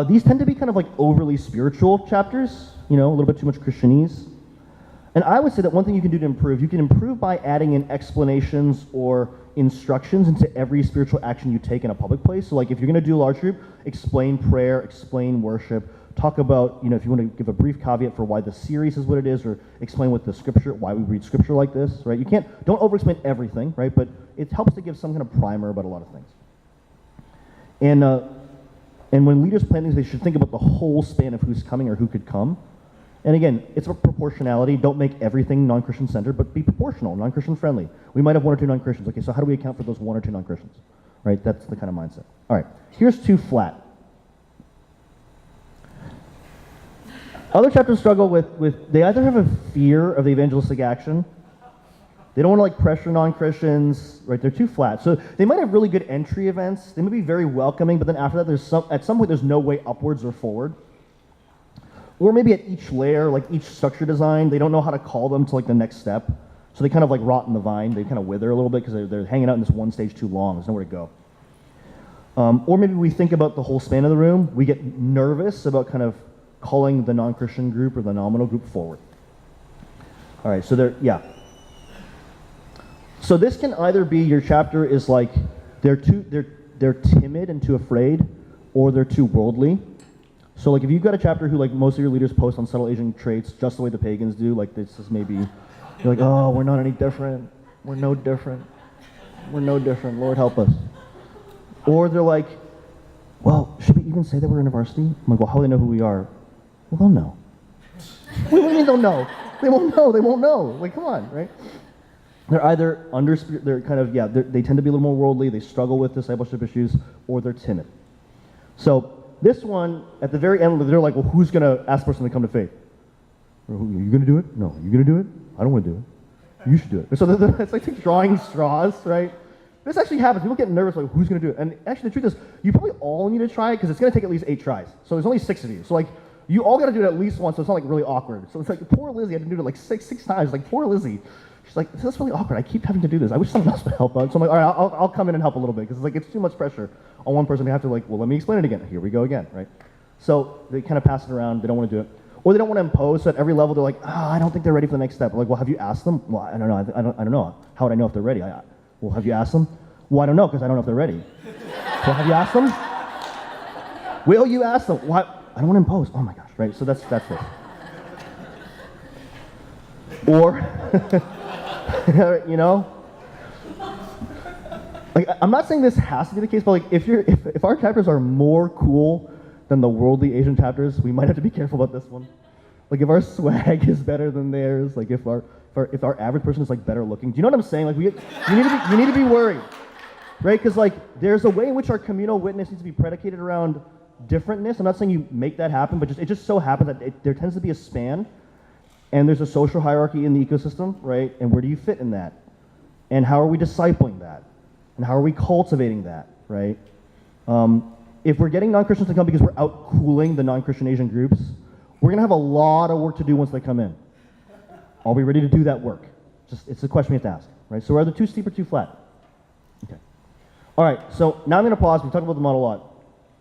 These tend to be kind of like overly spiritual chapters, you know, a little bit too much Christianese. And I would say that one thing you can do to improve, you can improve by adding in explanations or instructions into every spiritual action you take in a public place. So like if you're gonna do a large group, explain prayer, explain worship, talk about, you know, if you want to give a brief caveat for why the series is what it is, or explain what the scripture, why we read scripture like this, right? You don't over-explain everything, right? But it helps to give some kind of primer about a lot of things. And when leaders plan things, they should think about the whole span of who's coming or who could come. And again, it's about proportionality. Don't make everything non-Christian centered, but be proportional, non-Christian friendly. We might have one or two non-Christians. Okay, so how do we account for those one or two non-Christians? Right, that's the kind of mindset. All right, here's too flat. Other chapters struggle with they either have a fear of the evangelistic action, they don't want to like pressure non-Christians, right? They're too flat. So they might have really good entry events. They might be very welcoming, but then after that, at some point, there's no way upwards or forward. Or maybe at each layer, like each structure design, they don't know how to call them to like the next step. So they kind of like rot in the vine. They kind of wither a little bit because they're hanging out in this one stage too long. There's nowhere to go. Or maybe we think about the whole span of the room. We get nervous about kind of calling the non-Christian group or the nominal group forward. All right, so So this can either be your chapter is like they're timid and too afraid, or they're too worldly. So like if you've got a chapter who like most of your leaders post on subtle Asian traits just the way the pagans do, like this is maybe, you're like, oh, we're not any different. We're no different. We're no different. Lord help us. Or they're like, well, should we even say that we're InterVarsity? I'm like, well, how do they know who we are? Well, they'll know. What do you mean they'll know? They won't know. They won't know. Like, come on, right? They're either they're kind of, they tend to be a little more worldly, they struggle with discipleship issues, or they're timid. So this one, at the very end, they're like, well, who's going to ask the person to come to faith? Are you going to do it? No. Are you going to do it? I don't want to do it. You should do it. So it's like drawing straws, right? This actually happens. People get nervous, like, who's going to do it? And actually, the truth is, you probably all need to try it, because it's going to take at least 8 tries. So there's only 6 of you. So like, you all got to do it at least once, so it's not like really awkward. So it's like, poor Lizzie had to do it like six times. Like, poor Lizzie. She's like, this is really awkward. I keep having to do this. I wish someone else would help out. So I'm like, all right, I'll come in and help a little bit, because it's like, it's too much pressure on one person to have to like, well, let me explain it again. Here we go again, right? So they kind of pass it around. They don't want to do it. Or they don't want to impose. So at every level, they're like, I don't think they're ready for the next step. We're like, well, have you asked them? Well, I don't know. I don't know. How would I know if they're ready? Well, have you asked them? Well, I don't know, because I don't know if they're ready. Well, have you asked them? Will you ask them? What? I don't want to impose. Oh my gosh, right? So that's this. Or, you know, like I'm not saying this has to be the case, but like if our chapters are more cool than the worldly Asian chapters, we might have to be careful about this one. Like if our swag is better than theirs, like if our average person is like better looking, do you know what I'm saying? Like you need to be worried, right? Because like there's a way in which our communal witness needs to be predicated around differentness. I'm not saying you make that happen, but it just so happens that there tends to be a span, and there's a social hierarchy in the ecosystem, right? And where do you fit in that? And how are we discipling that? And how are we cultivating that, right? If we're getting non-Christians to come because we're out-cooling the non-Christian Asian groups, we're gonna have a lot of work to do once they come in. Are we ready to do that work? It's a question we have to ask, right? So are the too steep or too flat? Okay. All right, so now I'm gonna pause. We talked about the model a lot.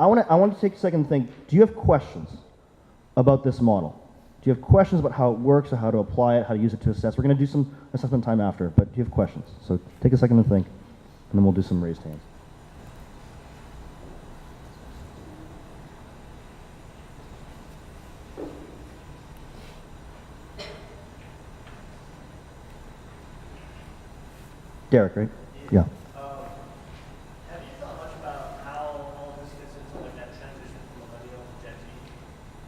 I want to take a second and think, do you have questions about this model? Do you have questions about how it works, or how to apply it, how to use it to assess? We're going to do some assessment time after, but do you have questions? So take a second to think, and then we'll do some raised hands. Derek, right? Yeah. Have you thought much about how all this fits into like that transition from millennial to Gen Z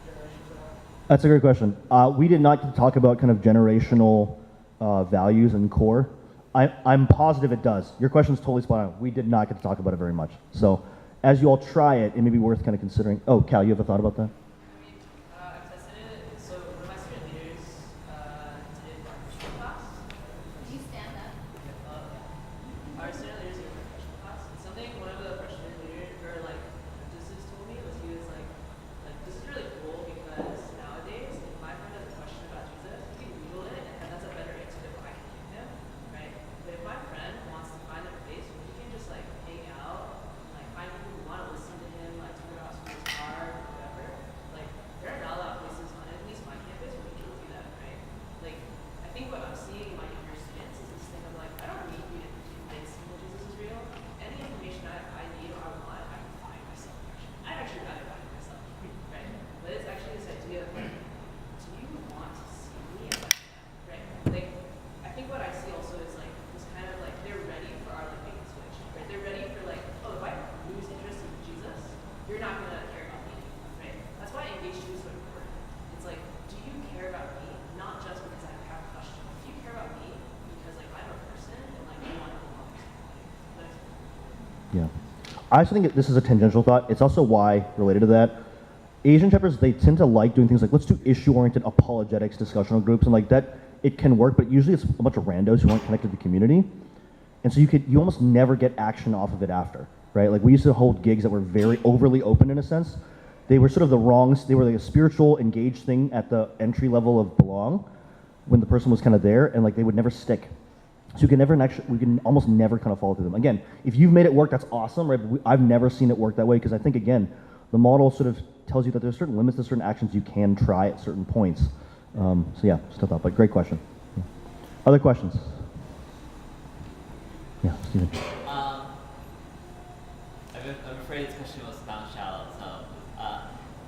generations are? That's a great question. We did not get to talk about kind of generational values and core. I'm positive it does. Your question's totally spot on. We did not get to talk about it very much. So as you all try it, it may be worth kind of considering. Oh, Cal, you have a thought about that? I've tested it. So one of my student leaders Yeah. I also think this is a tangential thought. It's also why, related to that, Asian chapters, they tend to like doing things like, let's do issue-oriented apologetics discussional groups, and like that, it can work, but usually it's a bunch of randos who aren't connected to the community. And so you almost never get action off of it after, right? Like we used to hold gigs that were very overly open in a sense. They were sort of they were like a spiritual engaged thing at the entry level of belong when the person was kind of there, and like they would never stick. So we can almost never kind of follow through them. Again, if you've made it work, that's awesome, right? But I've never seen it work that way because I think, again, the model sort of tells you that there's certain limits to certain actions you can try at certain points. So yeah, just a thought, but great question. Yeah. Other questions? Yeah, Steven. I'm afraid this question was down shallow, so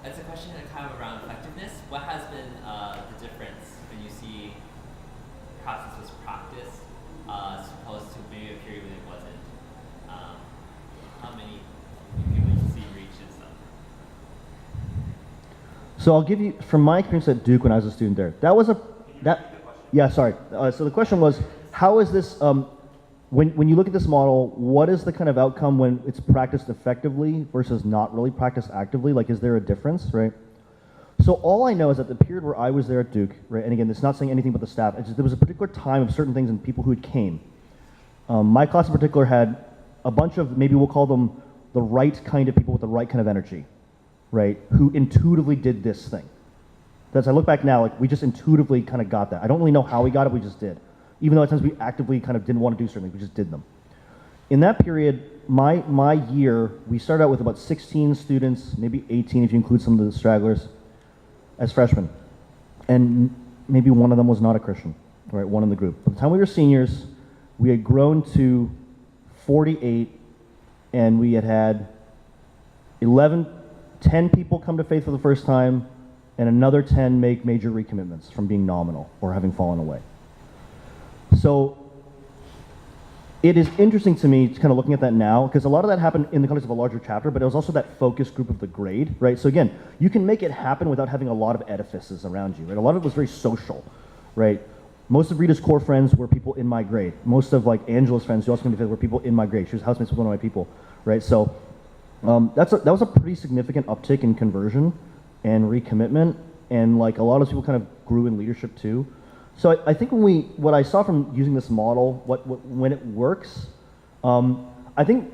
it's a question kind of around effectiveness. What has been the difference when you see process was practiced as opposed to maybe a period when it wasn't? How many people you see reaches them? So I'll give you, from my experience at Duke when I was a student there, yeah, sorry. So the question was, how is this, when you look at this model, what is the kind of outcome when it's practiced effectively versus not really practiced actively? Like, is there a difference, right? So all I know is that the period where I was there at Duke, right, and again, it's not saying anything about the staff, it's just there was a particular time of certain things and people who had came. My class in particular had a bunch of, maybe we'll call them the right kind of people with the right kind of energy, right, who intuitively did this thing. As I look back now, like we just intuitively kind of got that. I don't really know how we got it, we just did. Even though at times we actively kind of didn't want to do certain things, we just did them. In that period, my year, we started out with about 16 students, maybe 18 if you include some of the stragglers, as freshmen. And maybe one of them was not a Christian, right, one in the group. By the time we were seniors, we had grown to 48, and we had 10 people come to faith for the first time, and another 10 make major recommitments from being nominal or having fallen away. So it is interesting to me, kind of looking at that now, because a lot of that happened in the context of a larger chapter, but it was also that focus group of the grade, right? So again, you can make it happen without having a lot of edifices around you, right? A lot of it was very social, right? Most of Rita's core friends were people in my grade. Most of like Angela's friends, who also came to faith, were people in my grade. She was housemates with one of my people, right? So that was a pretty significant uptick in conversion and recommitment, and like a lot of people kind of grew in leadership too. So I think what I saw from using this model, when it works, I think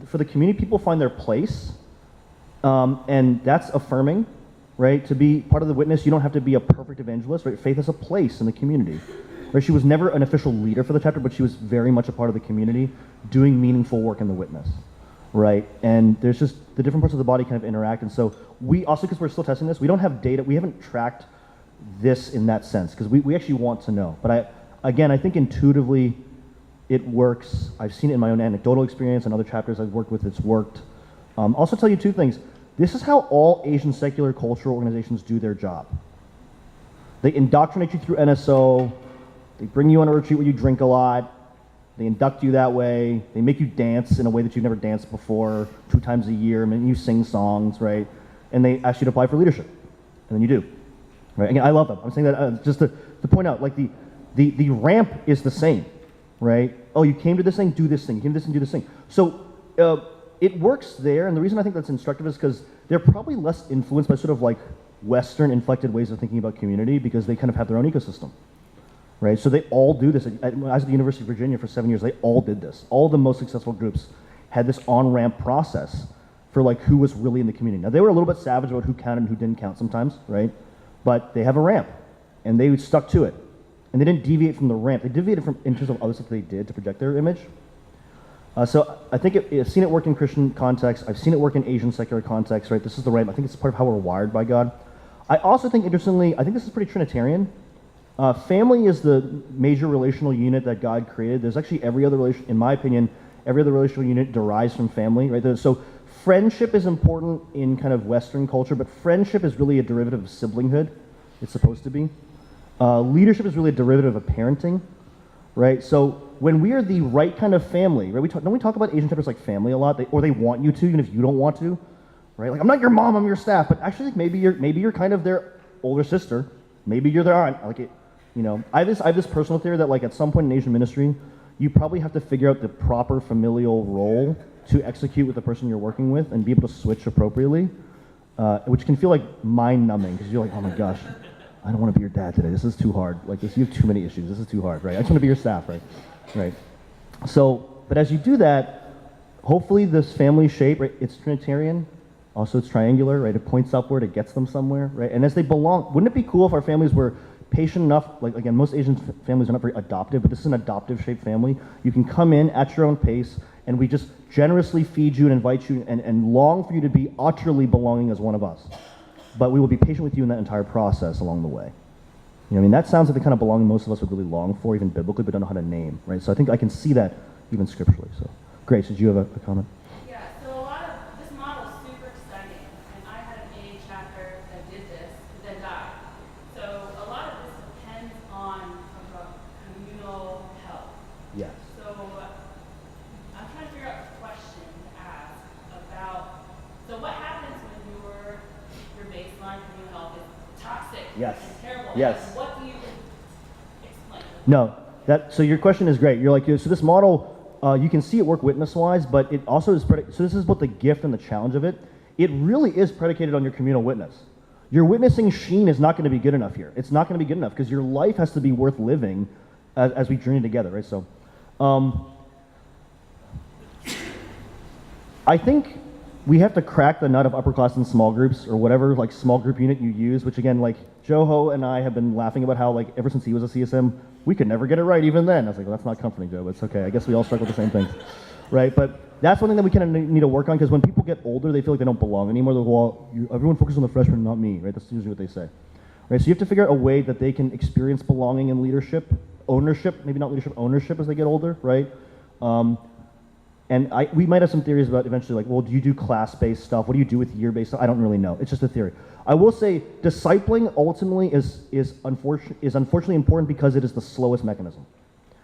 for the community, people find their place, and that's affirming, right? To be part of the witness, you don't have to be a perfect evangelist, right? Faith has a place in the community. Right? She was never an official leader for the chapter, but she was very much a part of the community, doing meaningful work in the witness, right? And there's just the different parts of the body kind of interact, and so we also, because we're still testing this, we don't have data, we haven't tracked this in that sense, because we actually want to know. But I think intuitively it works. I've seen it in my own anecdotal experience and other chapters I've worked with, it's worked. Also tell you two things. This is how all Asian secular cultural organizations do their job. They indoctrinate you through NSO, they bring you on a retreat where you drink a lot, they induct you that way, they make you dance in a way that you've never danced before, 2 times a year, and then you sing songs, right? And they ask you to apply for leadership, and then you do. Right? Again, I love them. I'm saying that just to point out, like the ramp is the same, right? Oh, you came to this thing, do this thing. You came to this thing, do this thing. So it works there, and the reason I think that's instructive is because they're probably less influenced by sort of like Western inflected ways of thinking about community because they kind of have their own ecosystem, right? So they all do this. When I was at the University of Virginia for 7 years, they all did this. All the most successful groups had this on-ramp process for like who was really in the community. Now they were a little bit savage about who counted and who didn't count sometimes, right? But they have a ramp, and they stuck to it. And they didn't deviate from the ramp. They deviated from in terms of other stuff they did to project their image. So I think I've seen it work in Christian context. I've seen it work in Asian secular context, right? This is the ramp. I think it's part of how we're wired by God. I also think, interestingly, I think this is pretty Trinitarian. Family is the major relational unit that God created. There's actually every other relation, in my opinion, every other relational unit derives from family, right? So friendship is important in kind of Western culture, but friendship is really a derivative of siblinghood. It's supposed to be. Leadership is really a derivative of parenting, right? So when we are the right kind of family, right? Don't we talk about Asian chapters like family a lot? Or they want you to, even if you don't want to, right? Like, I'm not your mom, I'm your staff, but actually, like, maybe you're kind of their older sister. Maybe you're their aunt. Like, I have this personal theory that like at some point in Asian ministry, you probably have to figure out the proper familial role to execute with the person you're working with and be able to switch appropriately, which can feel like mind-numbing because you're like, oh my gosh, I don't want to be your dad today. This is too hard. Like this, you have too many issues. This is too hard, right? I just want to be your staff, right? Right. So, but as you do that, hopefully this family shape, right, it's Trinitarian, also it's triangular, right? It points upward, it gets them somewhere, right? And as they belong, wouldn't it be cool if our families were patient enough, like again, most Asian families are not very adoptive, but this is an adoptive shaped family. You can come in at your own pace and we just generously feed you and invite you and long for you to be utterly belonging as one of us. But we will be patient with you in that entire process along the way. You know what I mean? That sounds like the kind of belonging most of us would really long for, even biblically, but don't know how to name, right? So I think I can see that even scripturally. So, Grace, did you have a comment? Yeah, so a lot of this model is super exciting, and I had an AA chapter that did this, but then died. So a lot of this depends on communal health. Yes. So I'm trying to figure out a question to ask about, so what happens when your baseline communal health is toxic Yes. and terrible? Yes. And what do you explain? No, so your question is great. You're like, so this model, you can see it work witness-wise, but it also is, so this is what the gift and the challenge of it. It really is predicated on your communal witness. Your witnessing sheen is not going to be good enough here. It's not going to be good enough because your life has to be worth living as we journey together, right? So, I think we have to crack the nut of upper class and small groups or whatever like small group unit you use, which again, like Joho and I have been laughing about how like ever since he was a CSM, we could never get it right even then. I was like, well, that's not comforting, Joe, but it's okay. I guess we all struggle with the same things, right? But that's one thing that we kind of need to work on because when people get older, they feel like they don't belong anymore. They're like, well, everyone focuses on the freshmen, not me, right? That's usually what they say, right? So you have to figure out a way that they can experience belonging and leadership, ownership, maybe not leadership, ownership as they get older, right? And we might have some theories about eventually like, well, do you do class-based stuff? What do you do with year-based stuff? I don't really know. It's just a theory. I will say discipling ultimately is unfortunately important because it is the slowest mechanism.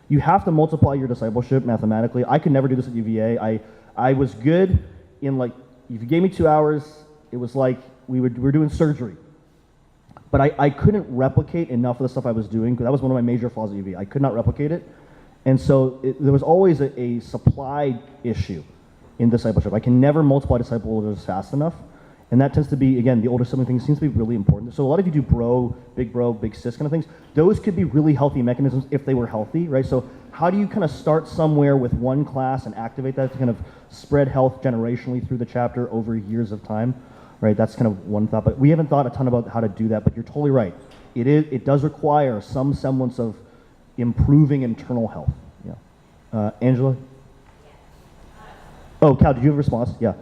You have to multiply your discipleship mathematically. I could never do this at UVA. I was good in like, if you gave me 2 hours, it was like we were doing surgery. But I couldn't replicate enough of the stuff I was doing because that was one of my major flaws at UVA. I could not replicate it. And so there was always a supply issue in discipleship. I can never multiply disciples fast enough. And that tends to be, again, the older sibling thing seems to be really important. So a lot of you do bro, big sis kind of things. Those could be really healthy mechanisms if they were healthy, right? So how do you kind of start somewhere with one class and activate that to kind of spread health generationally through the chapter over years of time, right? That's kind of one thought. But we haven't thought a ton about how to do that, but you're totally right. It does require some semblance of improving internal health. Yeah. Angela? Oh, Cal, did you have a response? Yeah.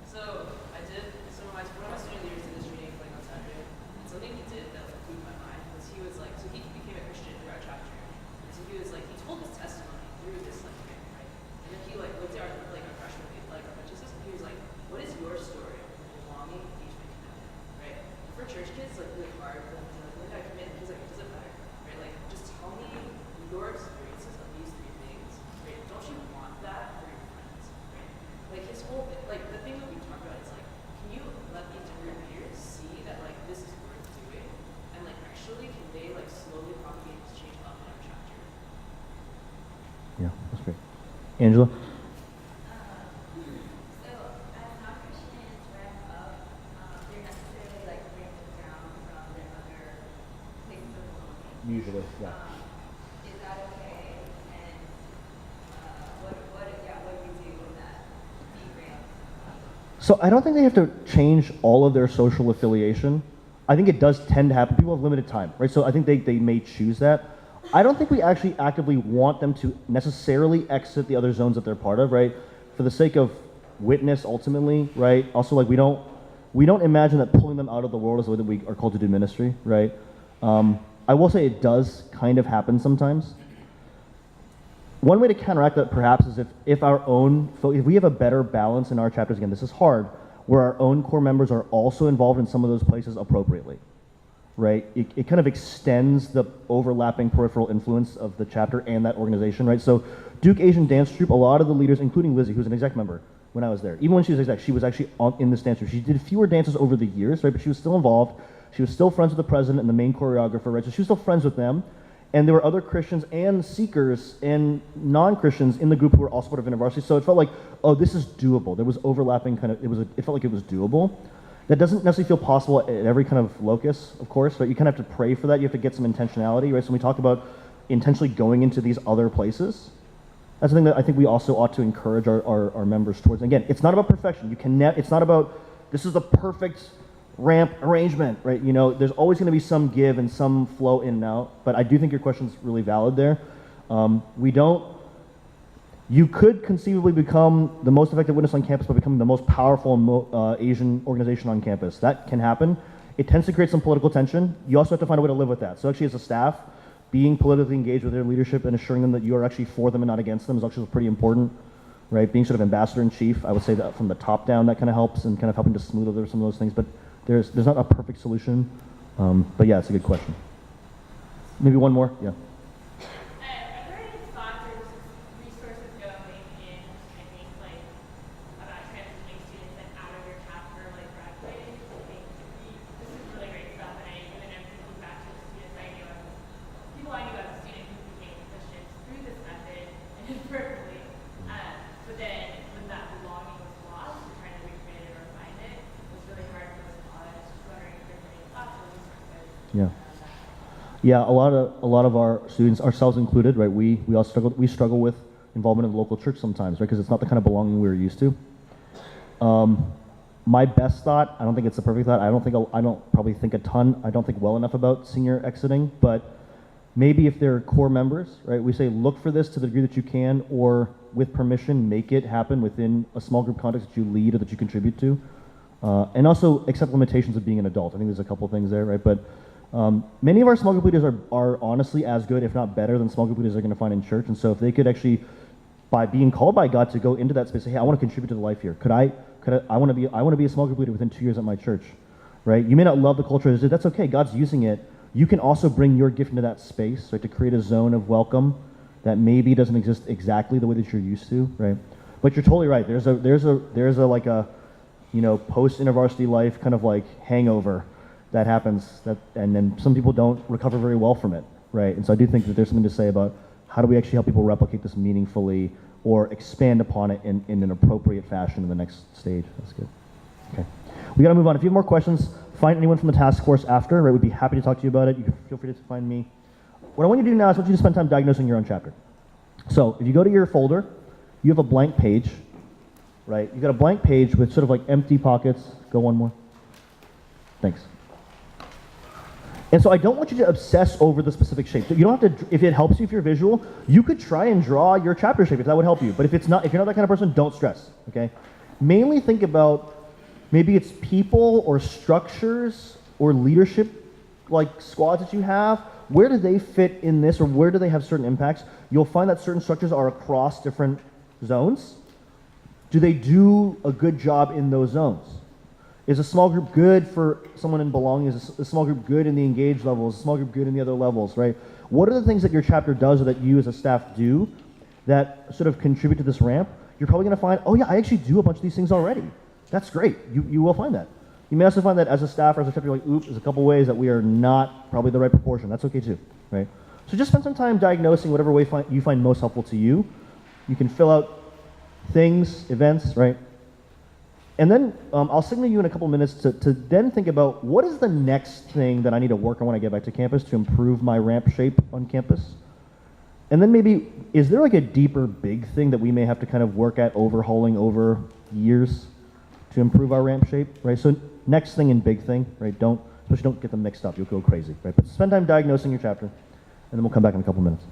So I did. So one of my student leaders did this training like on Saturday, and something he did that like blew my mind was he was like, so he became a Christian through our chapter, and so he was like, he told his testimony through this like training, right? And then he like looked at our like our freshman like our benches, and he was like, what is your story of belonging, engagement, commitment, right? For church kids, like really hard for them to like, when did I commit? And he's like, it doesn't matter, right? Like just tell me your experiences of these three things, right? Don't you want that for your friends, right? Like his whole, like the thing that we talk about is like, can you let each of your peers see that like this is worth doing, and like actually can they like slowly propagate this change up in our chapter? Yeah, that's great. Angela? So as non-Christians ramp up, they're necessarily like ramping down from their other places of belonging. Usually, yeah. Is that okay? And what do you do when that deramps? So I don't think they have to change all of their social affiliation. I think it does tend to happen. People have limited time, right? So I think they may choose that. I don't think we actually actively want them to necessarily exit the other zones that they're part of, right? For the sake of witness, ultimately, right? Also, like we don't imagine that pulling them out of the world is the way that we are called to do ministry, right? I will say it does kind of happen sometimes. One way to counteract that perhaps is if we have a better balance in our chapters, again, this is hard, where our own core members are also involved in some of those places appropriately, right? It kind of extends the overlapping peripheral influence of the chapter and that organization, right? So Duke Asian Dance Troupe, a lot of the leaders, including Lizzie, who's an exec member when I was there, even when she was exec, she was actually in this dance troupe. She did fewer dances over the years, right? But she was still involved. She was still friends with the president and the main choreographer, right? So she was still friends with them. And there were other Christians and seekers and non-Christians in the group who were also part of InterVarsity. So it felt like, oh, this is doable. There was overlapping it felt like it was doable. That doesn't necessarily feel possible at every kind of locus, of course, right? You kind of have to pray for that. You have to get some intentionality, right? So when we talk about intentionally going into these other places, that's something that I think we also ought to encourage our members towards. And again, it's not about perfection. It's not about, this is the perfect ramp arrangement, right? You know, there's always going to be some give and some flow in and out, but I do think your question's really valid there. You could conceivably become the most effective witness on campus by becoming the most powerful Asian organization on campus. That can happen. It tends to create some political tension. You also have to find a way to live with that. So actually as a staff, being politically engaged with their leadership and assuring them that you are actually for them and not against them is actually pretty important, right? Being sort of ambassador-in-chief, I would say that from the top down, that kind of helps and kind of helping to smooth over some of those things, but there's not a perfect solution. But yeah, it's a good question. Maybe one more, yeah. Are there any thoughts or resources going in, I think, like, about transitioning students that out of your chapter, like, graduating? I think this is really great stuff, and even am thinking back to the students I knew, people I knew as a student who became Christians through this method, and inadvertently, but then when that belonging was lost, and trying to recreate it or find it, it was really hard for us in college. Just wondering if there's any thoughts or resources. Yeah. Yeah, a lot of our students, ourselves included, right? We all struggle with involvement in the local church sometimes, right? Because it's not the kind of belonging we were used to. My best thought, I don't think it's the perfect thought. I don't probably think a ton. I don't think well enough about senior exiting, but maybe if they're core members, right? We say look for this to the degree that you can, or with permission, make it happen within a small group context that you lead or that you contribute to, and also accept limitations of being an adult. I think there's a couple things there, right? But many of our small group leaders are honestly as good, if not better, than small group leaders are going to find in church. And so if they could actually, by being called by God to go into that space, say, hey, I want to contribute to the life here. I want to be a small group leader within 2 years at my church, right? You may not love the culture, that's okay. God's using it. You can also bring your gift into that space, right, to create a zone of welcome that maybe doesn't exist exactly the way that you're used to, right? But you're totally right. There's a like a, you know, post InterVarsity life kind of like hangover that happens, and then some people don't recover very well from it, right? And so I do think that there's something to say about how do we actually help people replicate this meaningfully or expand upon it in an appropriate fashion in the next stage. That's good. Okay, we got to move on. If you have more questions, find anyone from the task force after, right? We'd be happy to talk to you about it. You can feel free to find me. What I want you to do now is I want you to spend time diagnosing your own chapter. So if you go to your folder, you have a blank page, right? You've got a blank page with sort of like empty pockets. Go one more. Thanks. And so I don't want you to obsess over the specific shape. So you don't have to, if it helps you, if you're visual, you could try and draw your chapter shape if that would help you. But if you're not that kind of person, don't stress, okay? Mainly think about maybe it's people or structures or leadership like squads that you have. Where do they fit in this, or where do they have certain impacts? You'll find that certain structures are across different zones. Do they do a good job in those zones? Is a small group good for someone in belonging? Is a small group good in the engaged levels? Is a small group good in the other levels, right? What are the things that your chapter does or that you as a staff do that sort of contribute to this ramp? You're probably going to find, oh yeah, I actually do a bunch of these things already. That's great. You will find that. You may also find that as a staff or as a chapter, you're like, oops, there's a couple ways that we are not probably the right proportion. That's okay too, right? So just spend some time diagnosing whatever way you find most helpful to you. You can fill out things, events, right? And then I'll signal you in a couple minutes to then think about what is the next thing that I need to work on when I get back to campus to improve my ramp shape on campus. And then maybe, is there like a deeper big thing that we may have to kind of work at overhauling over years to improve our ramp shape, right? So next thing and big thing, right? Especially don't get them mixed up, you'll go crazy, right? But spend time diagnosing your chapter, and then we'll come back in a couple minutes.